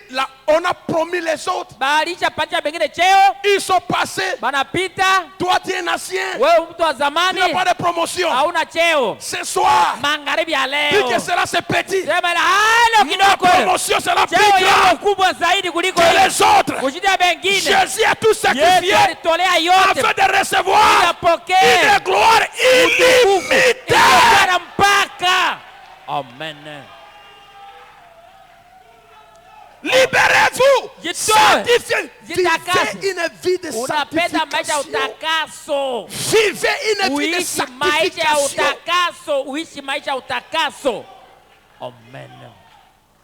on a promis les autres. Balisha pacha bengine cheo, Ils sont passés. banapita. Toi, tu es un ancien. Wewe mtu wa Tu n'as zamani pas de promotion. hauna cheo. Ce soir, Magharibi ya dis leo. que cela c'est petit. Sema la halo Ma kidogo. promotion sera plus Cheo yako grande kubwa zaidi kuliko que ile. les autres. Kushinda bengine. Jésus a tout Yesu sacrifié alitolea yote. afin de recevoir Ili apokee une gloire illimitée. iliyojaa mpaka. Amen. Libérez-vous. Jitoe. Sanctifiez. Jitakase. Vivez une vie de Unapenda maisha ya sanctification. utakaso. Vivez une vie de Uishi maisha ya sanctification. utakaso. Uishi maisha ya utakaso. Amen.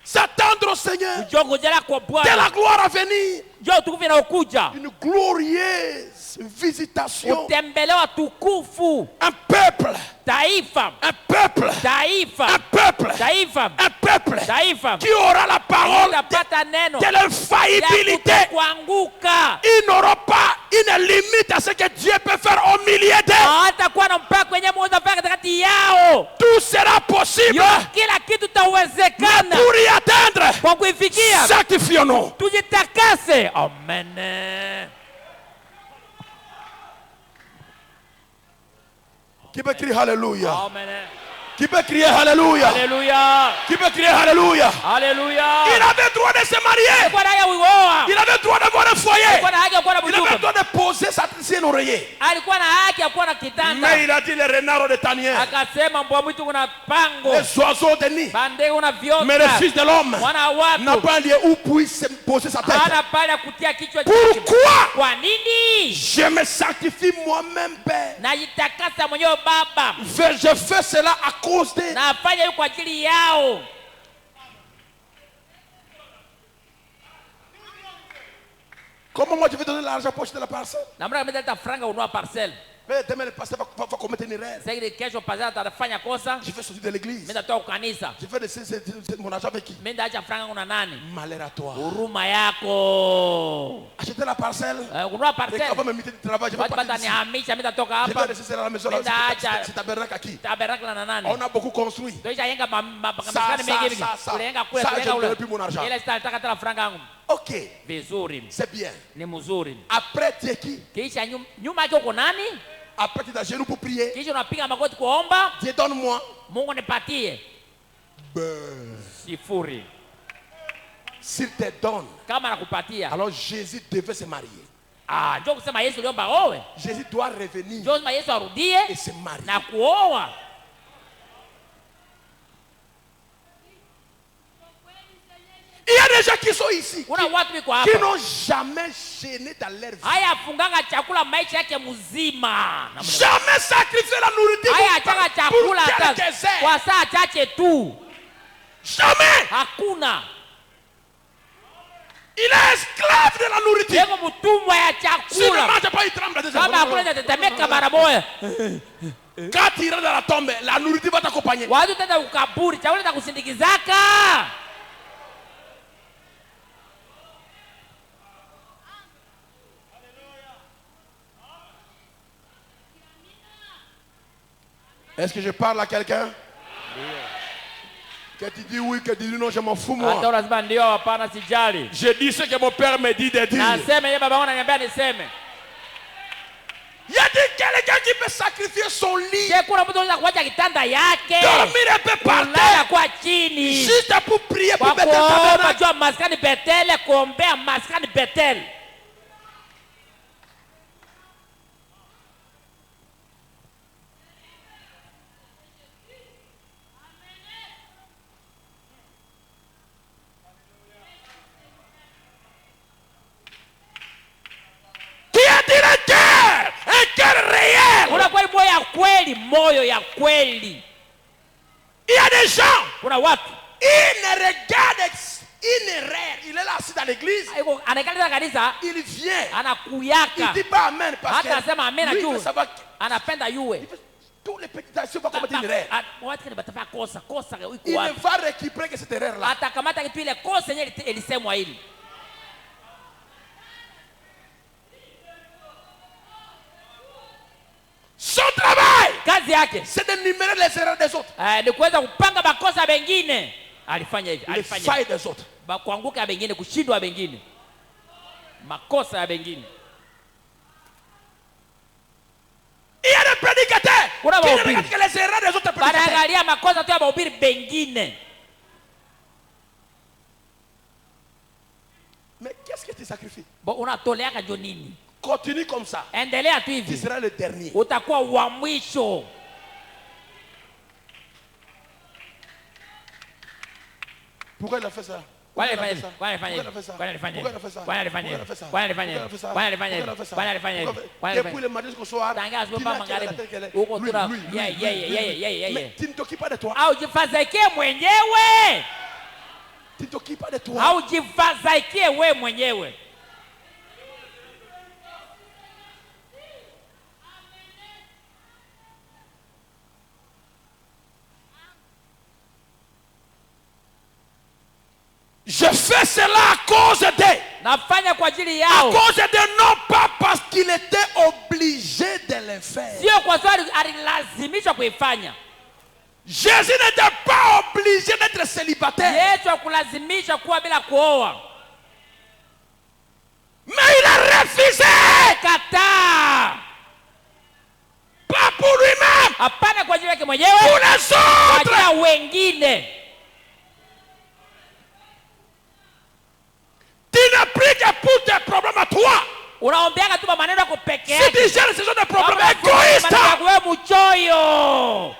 S'attendre au Seigneur. Njoo ngojea kwa De Bwana. la gloire à venir. Njoo utukufu unaokuja. Une glorieuse visitation. Utembelewa tukufu. Un peuple. Taifa. Un peuple. Taifa. Un peuple. Taifa. Un peuple. Taifa. Qui aura la parole Utapata neno de l'infaillibilité. ya kuanguka. Ils n'auront pas une limite à ce que Dieu peut faire au milieu d'eux. Hatakuwa na mpaka kwenye Mungu atafanya katikati yao. Tout sera possible. Yo, kila kitu Mais tawezekana. pour y atteindre, Kwa kuifikia sanctifions-nous. tujitakase. Amen. Qui peut crier Alléluia? Amen. Qui peut crier Alléluia? Haleluya. Qui peut crier Alléluia? Haleluya. Il avait droit de se marier. Alikuwa na haki ya kuoa. Il avait droit d'avoir un foyer. Alikuwa na haki ya kuwa na Il avait bujuka. droit de poser sa un oreiller. Alikuwa na haki ya kuwa na kitanda. Mais il a dit les renards de Taniel, Akasema mbwa mwitu kuna pango. les oiseaux de nid. Bandege una viota. Mais le Fils de l'homme Mwana wa n'a watu. pas un lieu où puisse poser sa tête. Hana pale ya kutia kichwa chake. Pourquoi? Kwa nini? Je me sanctifie moi-même, Père. Najitakasa mwenyewe Baba. Je fais cela à cause de... Nafanya hiyo kwa ajili yao. Comment moi je vais donner l'argent pour acheter la parcelle? Namna ameleta franga unua parcelle. Mais demain le pasteur va commettre une erreur. Sasa ile kesho pastor atafanya kosa. Je vais sortir de l'église. Mimi natoka kanisa. Je vais laisser mon argent avec qui? Mimi ndaacha franga una nani? Malheur à toi. Huruma yako. Acheter la parcelle. Unua Et parcelle. avant de me mettre du travail, je vais Watu partir d'ici. batanihamisha mimi natoka Je vais hapa. laisser cela à la maison. Mimi ndaacha C'est tabernacle à qui? tabernacle na nani? On a beaucoup construit. Toisha yenga Ça, maskani mengi. ça. Kulenga kule Ça, je kulenga ne ule. donnerai plus mon argent. Ile sita nataka tena franga yangu. Ok, Vizuri. c'est bien. Ni mzuri. Après, tu es qui? Kisha nyuma yake uko nani? Après, tu es à genoux pour prier. Kisha unapiga magoti kuomba, Dieu donne-moi. Mungu nipatie. Sifuri. S'il te donne, Kama nakupatia. alors Jésus devait se marier. Njoo kusema Yesu liomba owe. Jésus doit revenir Njoo kusema Yesu arudie et se marier. na kuoa. Il y a des gens qui sont ici, Kuna watu wiko qui hapa. n'ont jamais gêné dans leur vie. Haya funganga chakula maisha yake mzima. Jamais sacrifié la nourriture Haya achanga chakula pour hata quelques heures. kwa saa chache tu. Jamais. Hakuna. Il est esclave de la nourriture. Yeko mtumwa ya S'il ne chakula. mange pas, il tremble. Kama hakuna tetemeka mara moja. Quand il rentre dans la tombe, la nourriture va t'accompagner. Watu tenda ukaburi, chakula cha kusindikizaka. Est-ce que je parle à quelqu'un? Que tu dis oui, que tu dis non, je m'en fous moi. Hata lazima ndio hapana sijali. Je dis ce que mon père me dit de dire. Nasema yeye baba wangu ananiambia niseme. Il y a quelqu'un qui peut sacrifier son lit, Je kuna mtu anaweza kuacha kitanda yake. dormir un peu par Kulala terre, kwa chini. juste pour prier, Kwa pour mettre le kuomba tabernacle. jua maskani Betele, kuombea maskani Betele. Qui a dit le cœur? Un cœur réel. Kuna kweli moyo ya kweli, moyo ya kweli. Il y a des gens, Kuna watu ils ne regardent, ils ne rêvent. Il est là assis dans l'église, Aiko anaikaliza kanisa, il vient. Il anakuyaka. dit pas amen parce Hata asema amen que lui, il juu. veut savoir Anapenda yue. tous les petits actions vont commettre une erreur. Watu kani batafanya kosa iko Il ne wapi? va récupérer que cette erreur-là. Atakamata kitu ile kosa yenyewe ilisemwa hili. Son travail, Kazi yake c'est de numérer les erreurs des autres, ni kuweza kupanga makosa mengine. Alifanya hivi, les alifanya failles des autres. kuanguka bengine, kushindwa bengine, makosa ya bengine. Il y a des prédicateurs Kuna qui ne mahubiri. regardent que les erreurs des autres prédicateurs. Wanaangalia makosa tu ya mahubiri bengine. Mais qu'est-ce que tu sacrifies? Unatoleaka jo nini? Continue comme ça. Endelea tu Tu hivi, seras le dernier. utakuwa wa mwisho. Pourquoi il a fait ça? Kwani Pourquoi il a alifanya fait hivi? ça? Kwani alifanya Pourquoi il hivi? a fait ça? Kwani alifanya Pourquoi il hivi? a fait ça? Kwani alifanya Pourquoi il a hivi? fait ça? Kwani alifanya Pourquoi il a hivi? fait ça? Kwani alifanya Pourquoi il a hivi? fait ça? Kwani alifanya hivi? Pourquoi- Kwani alifanya Depuis le matin jusqu'au soir, Tangia asubuhi tu mpaka n'as qu'à la magharibi. tête qu'elle est. Huko Lui, tuna lui, lui, yeah, lui, yeah, lui, yeah, lui. yeah, yeah, Mais yeah. tu ne t'occupes pas de toi. Au jifadhaikie mwenyewe. Tu ne t'occupes pas de toi. Au jifadhaikie we mwenyewe. Je fais cela à cause d'eux. Nafanya kwa ajili À yao. cause d'eux, non pas parce qu'il était obligé de le faire. Sio kwa sababu alilazimishwa kuifanya. Jésus n'était pas obligé d'être célibataire. Yesu hakulazimisha kuwa bila kuoa. Mais il a refusé. Kataa. Pas pour lui-même. Hapana kwa ajili yake Pour mwenyewe, les kwa ajili ya autres. wengine. Tu ne pries que pour tes problèmes à toi. Unaombeaga tu maneno yako peke Si yake. tu gères ce sont des problèmes Kama égoïstes. maneno yako wewe mchoyo.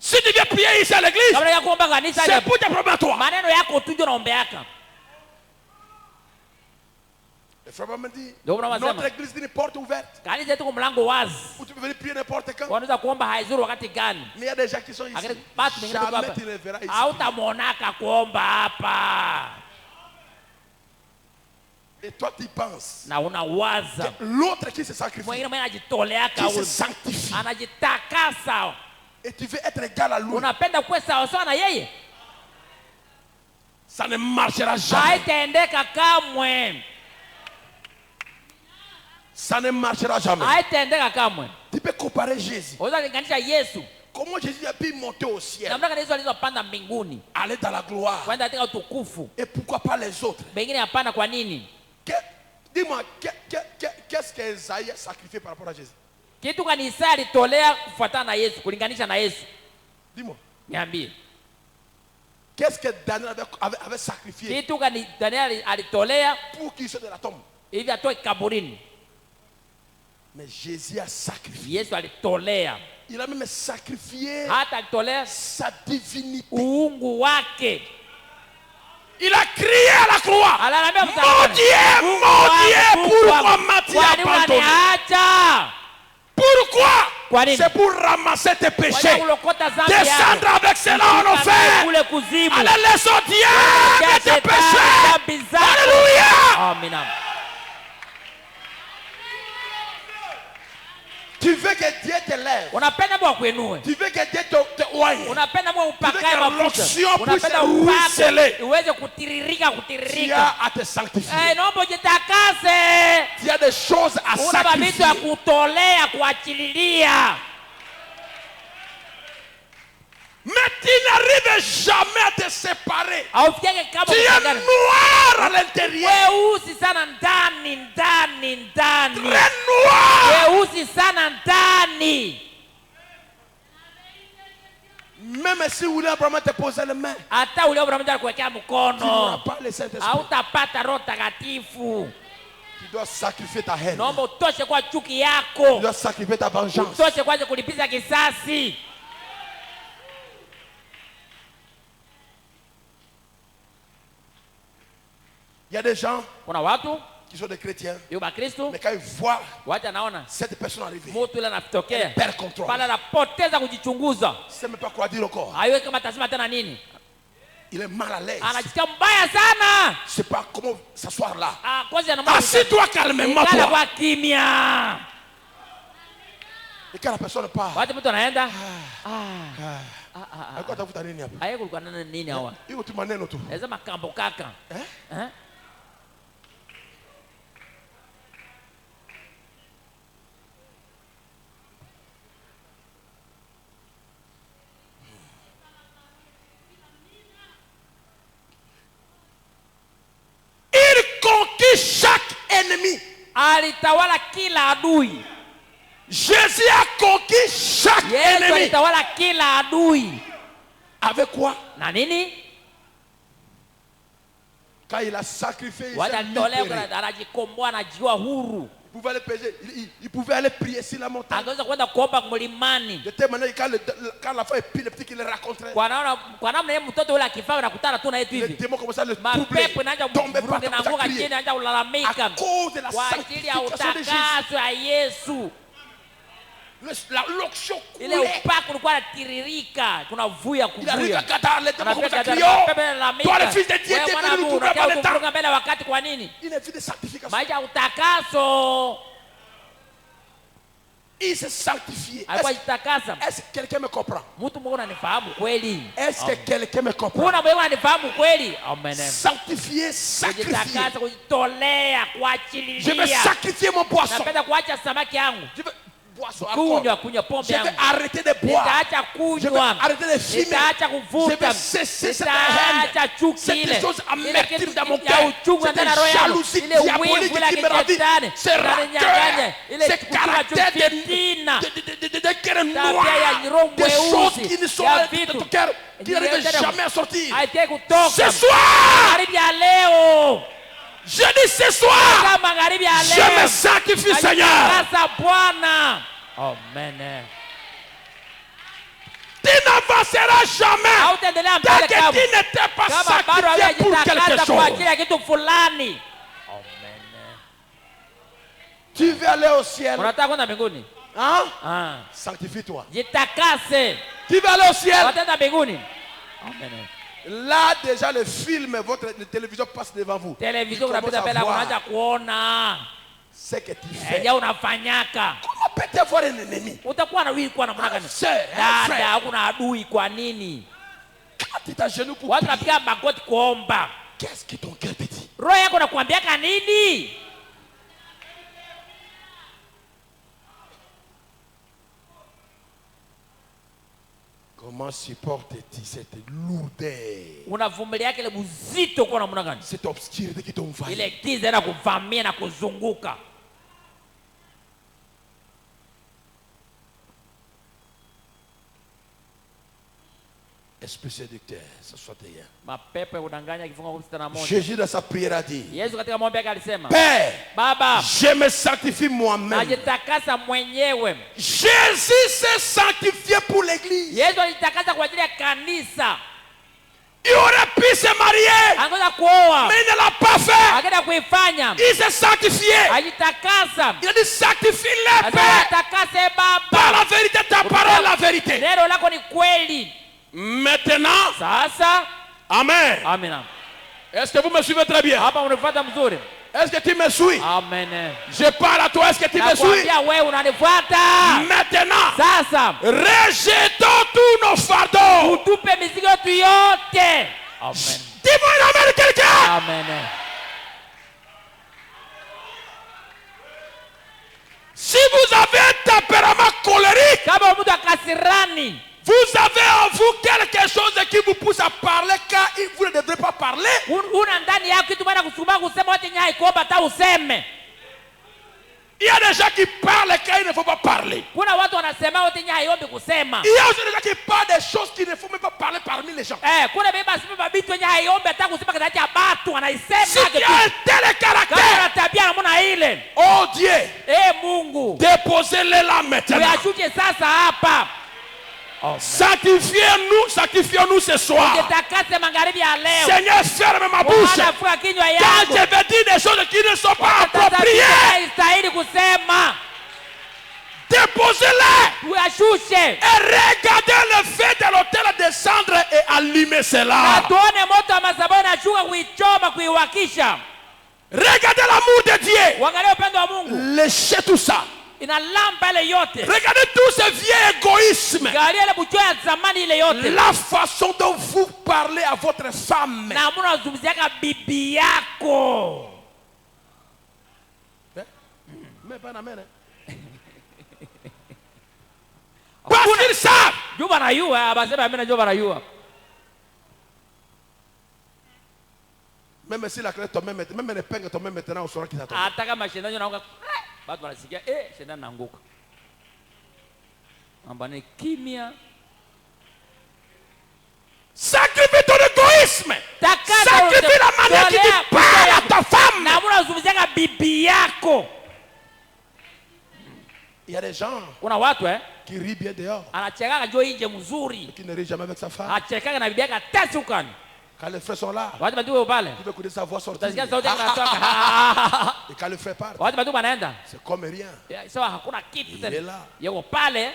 Si tu viens prier ici à l'église, Kama unataka kuomba kanisa c'est ile, pour tes problèmes à toi. maneno yako tu ndio unaombeaka. Le frère m'a dit, Ndio unasema. notre église est une porte ouverte. Kanisa yetu kwa mlango wazi. Où tu peux venir prier n'importe quand. Wanaweza kuomba haizuru wakati gani. Mais il y a des gens qui sont ici. Lakini basi wengine tuko Jamais hapa. tu ne verras ici. Hautamwonaka kuomba hapa. Et toi tu penses. Na unawaza L'autre qui se sacrifie. mwingine mwenye anajitoleaka Qui se ule. sanctifie. Anajitakasa. Et tu veux être égal à lui. Unapenda kuwa sawa sawa na yeye. Ça ne marchera jamais. Haitaendeka kamwe. Ça ne marchera jamais. Haitaendeka kamwe. Tu peux comparer Jésus. Unaweza kulinganisha Yesu. Comment Jésus a pu monter au ciel, Namna gani Yesu alizopanda mbinguni aller dans la gloire. kwenda katika utukufu. Et pourquoi pas les autres? Bengine hapana, kwa nini? Dis-moi, qu'est-ce qu'Esaïe a sacrifié par rapport à Jésus? Kitu gani Isaya alitolea kufuatana na Yesu, kulinganisha na Yesu? Dis-moi. Niambie. Qu'est-ce que Daniel avait sacrifié Kitu gani Daniel alitolea pour qu'il sorte de la tombe? ili atoke kaburini? Mais Jésus a sacrifié. Yesu alitolea. Il a même sacrifié Hata alitolea sa divinité. uungu wake. Il a crié à la croix. Alalamia Mon msalabani. Dieu, Mungu mon wangu, Dieu, Mungu pourquoi wangu, m'as-tu kwani abandonné? unaniacha? Pourquoi? Kwa nini? C'est pour ramasser tes Kwa péchés. kulokota dhambi yako. Descendre avec cela en Ukifika enfer. kule kuzimu. Allez, laissons Dieu Acha tes shetani péchés. dhambi zako. Alléluia. Amina. Tu veux que Dieu te lève. Unapenda Mungu akuinue. Tu veux que Dieu te oigne. Unapenda Mungu upakae Tu veux que mafuta. l'onction Unapenda puisse ruisseler. upake uweze kutiririka Tu as à te sanctifier. naomba ujitakase. Il y a des choses à Una mavitu ya sacrifier. kutolea kuachililia. Mais tu n'arrives jamais à te séparer. Haufikiake kama Tu es kutengana. noir à l'intérieur. Weusi sana ndani. Très noir. Weusi sana ndani. Même si William Abraham te posait les mains, Hata ule Abrahamu alikuwekea tu n'auras mkono. pas le Saint-Esprit. Hautapata Roho Takatifu. Tu dois sacrifier ta haine. Naomba utoshe kwa chuki Tu yako. dois sacrifier ta vengeance. Utoshe kwanza kulipiza kisasi. Il y a des gens Kuna watu qui sont des chrétiens, yu Bakristo mais quand ils voient wacha naona cette personne arriver, mtu yule anatokea perd contrôle. pale anapoteza kujichunguza. Il ne sait même pas quoi dire encore. Haiwe kama tasema tena nini. Il est mal à l'aise. Anajisikia mbaya sana. Je ne sais pas comment s'asseoir là. Kwanza anamwona. Assis-toi calmement, Ikala toi. kwa kimya. Et quand la personne part, Watu mtu anaenda. alikuwa atafuta nini hapa? Aye kulikuwa nani nini hawa? Hiyo tu maneno tu. Naweza makambo kaka. Eh? Il conquit chaque ennemi. Alitawala kila adui. Jésus a conquis chaque Yesu ennemi. alitawala kila adui. Avec quoi? Na nini? Quand il a sacrifié, il Wacha s'est alitolea libéré. anajikomboa anajiwa huru. Il pouvait aller pécher. Il pouvait aller prier sur la montagne. Angeweza kwenda kuomba mlimani. De telle manière que quand la femme est épileptique, il le raconterait. Kwa namna yeye mtoto yule akifaa nakutana tu na yetu Les hivi. démons commençaient à le troubler. Mapepo inaanza Tomber par kuvuruga na terre, anguka crier. chini anaanza kulalamika. À cause de la Kwa ajili ya sanctification de Jésus. utakaso ya Yesu. L'onction Ile coulait. upako ulikuwa unatiririka, kuna vuya Il arrive kuvuya. à Qatar, les démons commencent à Anafika crier. Qatar, Oh, pepe lalamika. toi le fils de Dieu, Wewe tu es mwana venu nous Mungu, tourner par unataka le temps. kuvuruga mbele ya wakati kwa nini? Une vie de sanctification. Maisha ya utakaso. Il s'est sanctifié. Alikuwa jitakasa. Est-ce que quelqu'un me comprend? Mtu mmoja ananifahamu kweli? Est-ce que quelqu'un me comprend? Kuna mmoja ananifahamu kweli? Amen. Sanctifier, sacrifier. Kujitakasa, kujitolea, Je vais kuachilia. sacrifier mon poisson. Napenda kuacha samaki yangu. Je vais boisson Kunywa encore. pombe Je vais yangu. arrêter de boire. Nitaacha Je vais kunywa. arrêter de fumer. Nitaacha Je kuvuta. vais cesser cette Nitaacha haine. chuki Cette ile. chose Ile amertume kitu dans mon ya cœur. uchungu ndani ya roho Cette yangu. jalousie Ile diabolique wivu ile qui me ravit. kishetani. Ce Inaninyang'anya. rancœur. Ile Ce kuchunga caractère fitina. de cœur Tabia ya noir. roho Des choses mweusi. qui ne sont Ya pas de vitu. ton cœur. Qui Ile n'arrivent yote jamais à sortir. haitaki kutoka. Ce soir. Magharibi ya leo. Je dis ce soir. Kama magharibi ya Je leo. me sacrifie, Seigneur. Najitakasa Bwana. Amen. Tu n'avanceras jamais. Hautaendelea Tant mbele que kama tu n'étais pas kama bado sacrifié pour quelque hawajitakasa kwa ajili chose. ya kitu fulani. Amen. Tu veux aller au ciel. Unataka kwenda mbinguni? Hein? Sanctifie-toi. Jitakase. Tu veux aller au ciel. Wataenda mbinguni? Amen. Là, déjà, le film, votre télévision passe devant vous. Televizio Tu commences unapita à mbele voir unaanza kuona. ce que tu fais. Eja unafanyaka. Comment peut-tu avoir un ennemi? Utakuwa na wili kwa namna gani? Sœur, un Dada, frère. hakuna adui kwa nini? Quand tu t'agenouilles pour Watu prier, napiga magoti kuomba. qu'est-ce que ton cœur te dit? Roho yako nakuambiaka nini? Comment supportes-tu cette lourdeur? Unavumilia kile buzito kwa namna gani? Cette obscurité qui t'envahit. Ile giza na kuvamia na kuzunguka. Esprit séducteur, ça soit rien. Mapepo ya kudanganya kifunga 61. Jésus dans sa prière a dit, Yesu katika maombi yake alisema, Père, Baba, je me sanctifie moi-même. najitakasa mwenyewe. Jésus s'est sanctifié pour l'église. Yesu alijitakasa kwa ajili ya kanisa. Il aurait pu se marier, Angeweza kuoa, mais il ne l'a pas fait. akaenda kuifanya. Il s'est sanctifié. Ajitakasa. Il a dit sanctifie-les, Père, Atakase par Baba la vérité. Sasa Amen. amina. Est-ce que vous me suivez très bien? Hapa unifuata mzuri. Est-ce que tu me suis? Amen. Je parle à toi, est-ce que tu me suis? Nakwambia wewe unanifuata. Maintenant, Sasa rejetons tous nos fardeaux. utupe mizigo yetu yote. Amen. Dis-moi une amen quelqu'un. Amen. Si vous avez un tempérament colérique, Kama mtu akasirani, vous avez en vous quelque chose qui vous pousse à parler quand vous ne devrez pas parler. una ndani yako kitu bwana kusukuma kusema wote nyai kuomba hata useme. Il y a des gens qui parlent quand il ne faut pas parler. Kuna watu wanasema wote nyai ombi kusema. Il y a aussi des gens qui parlent des choses qu'il ne faut même pas parler parmi les gens. Kuna beba sema bitu nyai ombi hata kusema kati ya watu wanaisema. Si tu as un tel caractère, kama tabia namna ile. oh Dieu, Mungu, déposez-les là maintenant. uyashuje sasa hapa. Sanctifions-nous ce soir. Utakase magharibi ya leo. Seigneur, ferme ma bouche. Funga kinywa Quand yako. je vais dire des choses qui ne sont pas appropriées, Istahili kusema. déposez-les. Uyashushe. Et regardez le feu de l'autel descendre et allumer Na cela. tuone moto wa madhabahu unashuka kuichoma kuiwakisha. Regardez l'amour de Dieu. Uangalie upendo wa Mungu. Léchez tout ça. Inalamba ile yote. Regardez tout ce vieux égoïsme. Angalia ile bucho ya zamani ile yote. La façon dont vous parlez à votre femme. Na mbona unazungumziaka bibi yako? Mais pas amen. Parce qu'ils savent. Juba na yua, abasema mimi na juba na yua. Même si la clé tombe, même les peignes tombent maintenant, on saura qui ça tombe. Hata kama shetani anaanguka, watu wanasikia shetani anaanguka. Ambane kimya. Sacrifie ton égoïsme. Sacrifie la manière que tu parles à ta femme. Na mbona unazungumziaka bibi yako? Il y a des gens Kuna watu qui rient bien dehors, anachekaka jo nje mzuri. qui ne rient jamais avec sa femme. Achekaka na bibi yake tesi ukani. Quand les frères sont là, Watu batu pale. tu veux écouter sa voix sortir. Utasikia sauti yake inatoka. Et quand le frère part, Watu batu wanaenda. c'est comme rien. Sawa hakuna kitu Il est tena. là. Yeko pale,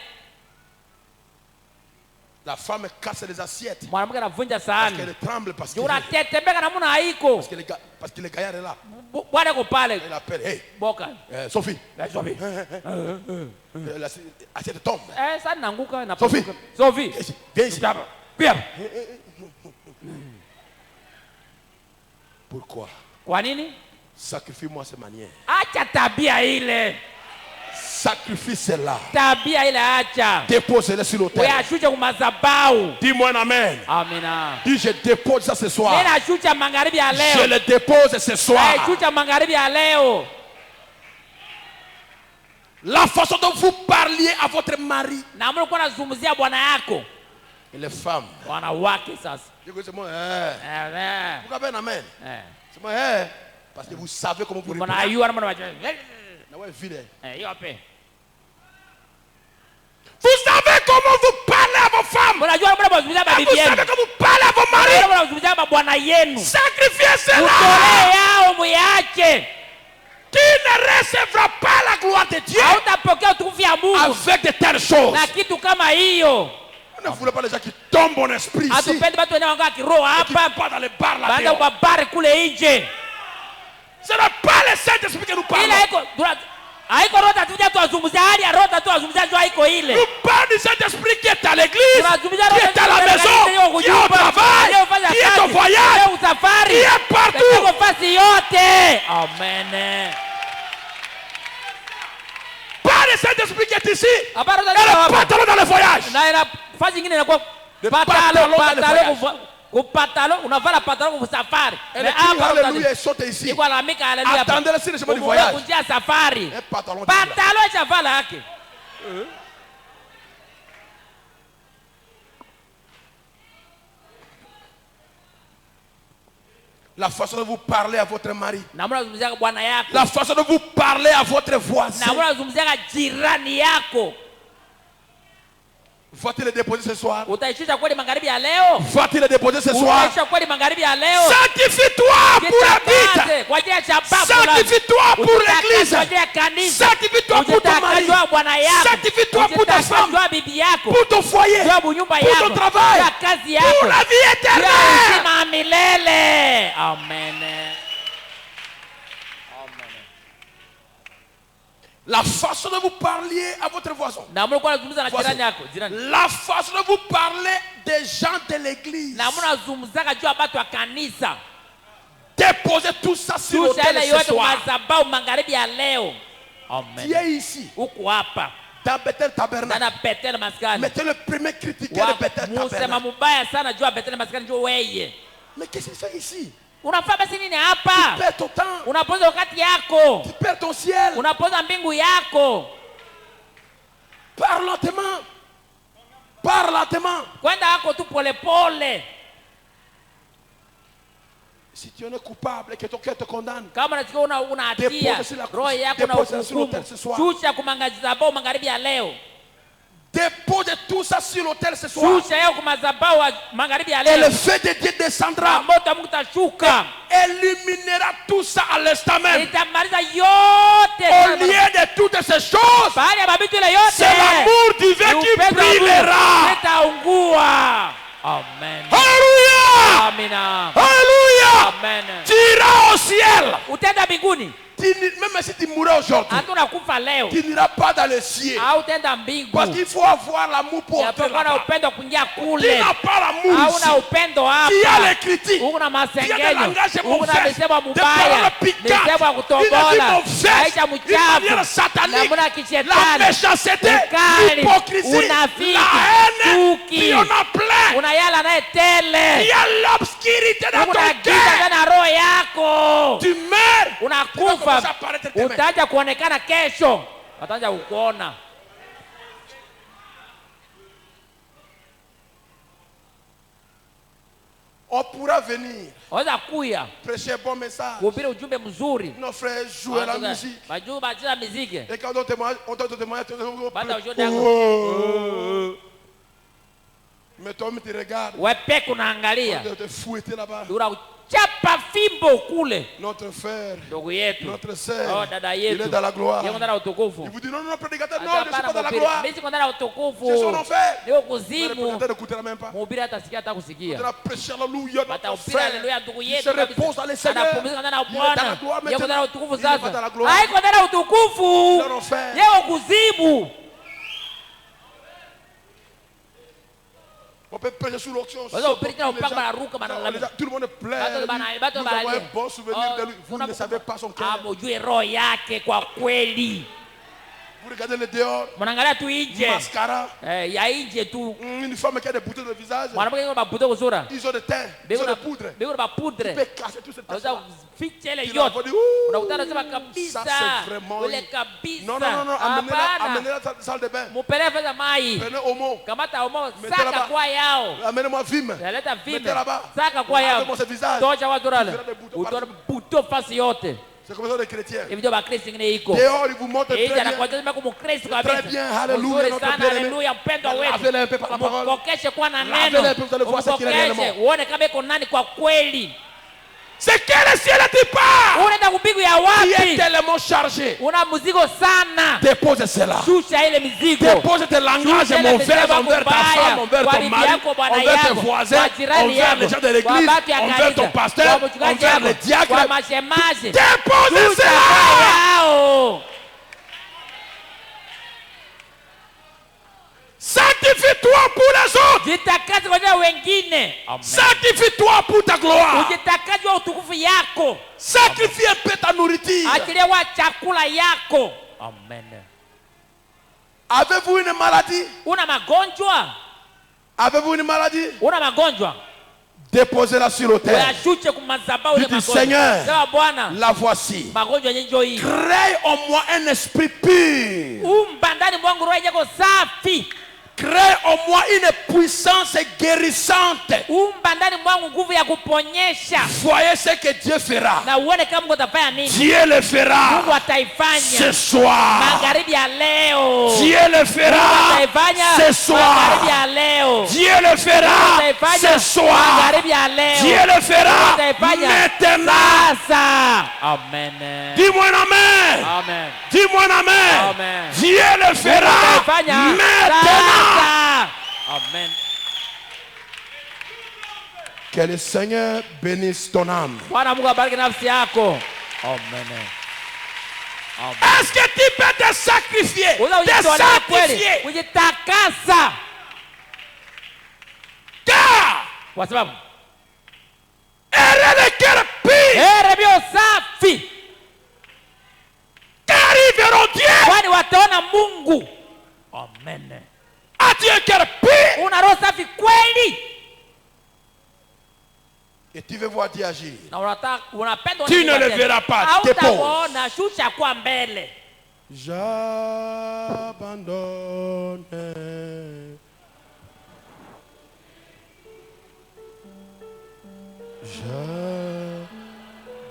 La femme casse les assiettes. mwanamke anavunja Parce sahani. qu'elle tremble, parce qu'il Jura tetemeka namna haiko. parce que le gaillard est là. Bwana yuko pale. Il appelle, hey, Boka. Sophie. Sophie. L'assiette tombe. Sasa naanguka na Sophie. Sophie. Viens ici. Pia. Pourquoi? Kwa nini? Sacrifie-moi cette manière. Acha tabia ile. Sacrifie cela. Tabia ile acha. Dépose-le sur l'autel. Wewe ashusha kumadhabahu. Dis-moi un amen. Amina. Dis, je dépose ça ce soir. Mimi nashusha magharibi ya Je leo. le dépose ce soir. Shusha magharibi ya leo. La façon dont vous parliez à votre mari. Na mbona uko nazungumzia bwana yako? Et les femmes. Wanawake sasa. C'est moi, pourquoi ben amen? C'est moi, parce que vous savez comment vous Mbona répondez. ayua na mbona wacha. Vous savez comment vous parlez à vos femmes. Unajua mbona mnazungumzia Vous bibi yenu? savez comment vous parlez à vos maris. Mbona mnazungumzia bwana yenu? Sacrifiez cela. Utolee yao muyache. Qui ne recevra pas la gloire de Dieu Hautapokea utukufu ya Mungu avec de telles choses. na kitu kama hiyo. Ne voulez pas les gens qui tombent en esprit ici. Hatupendi watu wanaoangaa kiroho Qui hapa. pas dans les bars là. Baada ubabare kule nje. Ce n'est pas le Saint-Esprit que nous parlons. Ila haiko roho tatuja tuwazungumzia hali ya roho tuwazungumzia jo haiko ile. Nous parlons du Saint-Esprit qui est à l'église, Tunazungumzia qui est à la maison, qui est au travail, qui est au voyage, qui est partout. Nafasi yote. Amen. Pas le Saint-Esprit qui est ici. Et Habari za le pantalon dans le voyage. na ina fasi nyingine inakuwa patalo unavala patalo kwa safari. Et le cri alléluia saute ici. Iko alamika haleluya. Attendez-le sur le chemin du voyage. Kunjia safari. Un pantalon. Patalo chavala yake. La façon dont vous parlez à votre mari. Na mbona unazungumzia bwana yako? La façon dont vous parlez à votre voisin. Na mbona unazungumzia jirani yako? Va-t-il le déposer ce soir? Utaishusha kweli magharibi ya leo? Va-t-il le déposer ce soir? Utaishusha kweli magharibi ya leo? Sanctifie-toi pour la Jitakase vie. kwa ajili ya shababu. Sanctifie-toi pour l'église. Kwa ajili ya kanisa. Sanctifie-toi pour ton mari. Ujitakase bwana yako. Sanctifie-toi pour ta femme. Ujitakase bibi yako. Pour ton foyer. Kwa nyumba Pour yako. ton travail. Kwa kazi yako. Pour la vie Kwa éternelle. uzima milele. Amen. La façon de vous parler à votre voisin. Na mlikuwa unazungumza na jirani yako, jirani. La façon de vous parler des gens de l'église. Na mnazungumzaka juu ya watu wa kanisa. Déposez tout ça sur l'autel ce soir. Madhabahu magharibi ya leo. Amen. Tu es ici. Uko hapa. Dans Bethel Tabernacle. Na Bethel Maskani. Mettez le premier critiqueur de Bethel Tabernacle. Musema mubaya sana juu ya Bethel Maskani juu wewe. Mais qu'est-ce qu'il fait ici? Unafaa basi nini Tu hapa? perds ton temps. Unapoza wakati yako. Tu perds ton ciel. Unapoza mbingu yako. Parle lentement. Parle lentement. Kwenda hako tu pole pole. Si tu es coupable et que ton cœur te condamne, Kama unasikia una hatia, roho yako na hukumu. Shusha kumangazabao magharibi ya leo. dépose tout ça sur l'autel ce soir. Shusha yao kumazabao magharibi ya Et le leo. feu de Dieu descendra. Moto Mungu tashuka. Illuminera tout ça à l'instant même. Itamaliza yote. Au lieu de toutes ces choses, Baada ya mabitu ile yote. c'est l'amour divin qui brillera. Itaungua. Amen. Alléluia. Amina. Alléluia. Amen. Tu iras au ciel. Utaenda mbinguni. Même si tu mourras aujourd'hui, Hata unakufa leo. tu n'iras pas dans le ciel. Au utaenda mbingu. Parce qu'il faut avoir l'amour pour entrer Yapokuwa na là-bas. upendo kuingia Tu kule. n'as pas l'amour ici. Hauna upendo hapa. Tu as les critiques. Uko na Tu as des masengenyo. langages Uko na mauvais. misemo Des paroles mubaya. piquantes. Misemo ya Une vie kutobola. mauvaise. Maisha Une manière mchafu. satanique. Namna La kishetani. méchanceté. Ukali. L'hypocrisie. Unafiki. La haine. Chuki. Tu en as plein. Una yala naye tele. Il y a l'obscurité dans ton Kuna giza cœur. ndani ya roho yako. Tu meurs. Tu vas commencer Unakufa. à apparaître tes mains. Utaanza kuonekana kesho. Wataanza kukuona. On pourra venir Waweza kuya prêcher un bon message. kuhubiri ujumbe mzuri. Nos frères jouent la musique. Bajuu bacheza muziki. Et quand on témoigne, Baada ya ushuhuda yako. mais toi, tu regardes. Wewe peke unaangalia. De te fouetter là-bas. Unachapa fimbo kule. Notre frère, Ndugu yetu. notre sœur, Dada il yetu. est dans la gloire. Yeye ndani ya utukufu. Il vous dit non, non, prédicateur, non, je ne suis pas dans la Mhubiri. gloire. Mimi siko ndani ya utukufu. C'est son enfer. Ndio Mais le kuzimu. prédicateur n'écoutera même pas. Mhubiri hata sikia hata Il kusikia. a prêché alléluia, notre Batahubiri frère. haleluya ndugu Il yetu. se repose dans les Seigneur. Anapumzika ndani ya Il est dans la Bwana. gloire Yeye ndani ya maintenant. utukufu Il n'est pas dans la sasa. gloire. Haiko ndani ya utukufu. Dans l'enfer. Yeye kuzimu. On peut prêcher sous l'onction. Waweza kuhubiri tena upanga banaruka Tout banalalamika. le monde pleure. Bato Nous avons un banalia. bon souvenir de lui. Vous ne savez pas son cœur. Amujue roho yake kwa kweli. Vous regardez le dehors. Mnaangalia tu nje. Mascara. Ya nje tu. Une femme qui a des boutons de visage. Mwanamke yuko mabuto kusura. Ils ont des teints. Ils ont des poudres. Bego na poudre. Tu peux casser tout ce Aweza temps. kuficha ile Il a yote. dit, ouh, Unakutana sema kabisa. ça c'est vraiment. Ule kabisa. Non, non, non, non. Amenez-la Hapana. dans la salle de bain. Mupeleke fedha mai. Prenez Omo. Kamata omo Mettez saka là-bas. kwa yao. Amenez-moi Vime. Naleta vime. Mettez là-bas. Saka kwa yao. Lavez-moi ce visage. Tosha watu rale. Uvira des boutons Utona partout. buto fasi yote. C'est comme ça les chrétiens. Hivi ndio bakristo ngine iko. Dehors, ils vous montrent très Hivi bien. anakuwa sema kama Mkristo Très kabisa. bien, alléluia, Mzuri notre sana, bien-aimé. haleluya mpendwa wetu. Lavez-le un peu par la parole. Mkokeshe kwa na Lavez-le neno. un peu, vous allez voir ce qu'il est Mkokeshe réellement. uone kama iko nani kwa kweli. C'est quel ciel tu pars? Unaenda kupigu ya Qui est wapi? tellement chargé. Una mzigo sana. Dépose cela. Shusha ile mizigo. Dépose tes langages Shusha ile mauvais mizigo envers ta mbaya. femme, envers Kwa ton bibi mari, yako, bwana envers tes yako, voisins, kwa jirani envers yako, les gens de kwa l'église, watu ya envers kanisa, ton pasteur, kwa mchungaji envers yako, les diacres. kwa mashemaji. Dépose Shusha cela. yao. Sanctifie-toi pour les autres. Jitakase kwa ajili ya wengine. Sanctifie-toi pour ta gloire. Ujitakase wa utukufu yako. Sacrifie un peu ta nourriture. Achilia wa chakula yako. Amen. Avez-vous une maladie? Una magonjwa? Avez-vous une maladie? Una magonjwa? Déposez-la sur l'autel. Uyashushe kumazabau ile Dites, magonjwa. Seigneur, Sema Bwana, la voici. magonjwa yenye njoo hii. Crée en moi un esprit pur. Umba ndani mwangu roho yako safi. crée en moi une puissance guérissante. Umba ndani mwangu nguvu ya kuponyesha. Voyez ce que Dieu fera. Na uone kama Mungu atafanya nini. Dieu le fera. Mungu ataifanya. Ce soir. Magharibi ya leo. Dieu le fera. Mungu ataifanya. Ce soir. Magharibi ya leo. Dieu le fera. Ce soir. Magharibi ya leo. Dieu le fera. Maintenant. Sasa. Amen. Dis-moi amen. Amen. Dis-moi amen. Amen. Dieu le fera maintenant. Amen. Que le Seigneur bénisse ton âme. Bwana Mungu abariki nafsi yako. Amen. Est-ce que tu peux te sacrifier? Te sacrifier. Ujitakasa. Car kwa sababu erre le cœur pur. Erebio safi. Car ils verront Dieu. Kwani wataona Mungu. Amen. As-tu un cœur pur? Una roho safi kweli? Et tu veux voir Dieu agir. Tu ne le verras pas. Dépose. J'abandonne.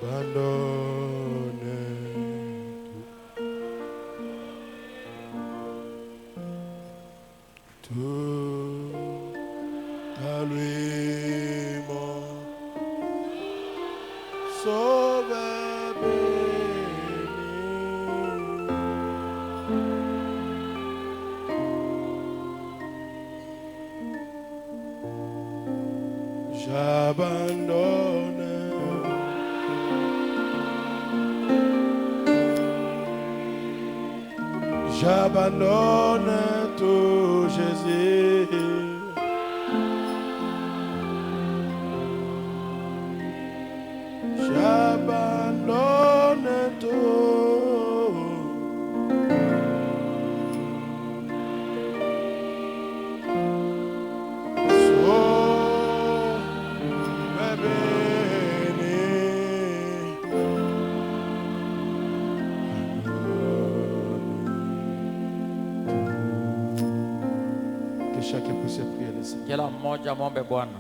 J'abandonne. Tout à lui, mon Sauveur béni. J'abandonne. J'abandonne tout, Jésus. J'abandonne tout. Sauve béni. Que chacun puisse prier le Seigneur. Kila mmoja muombe Bwana.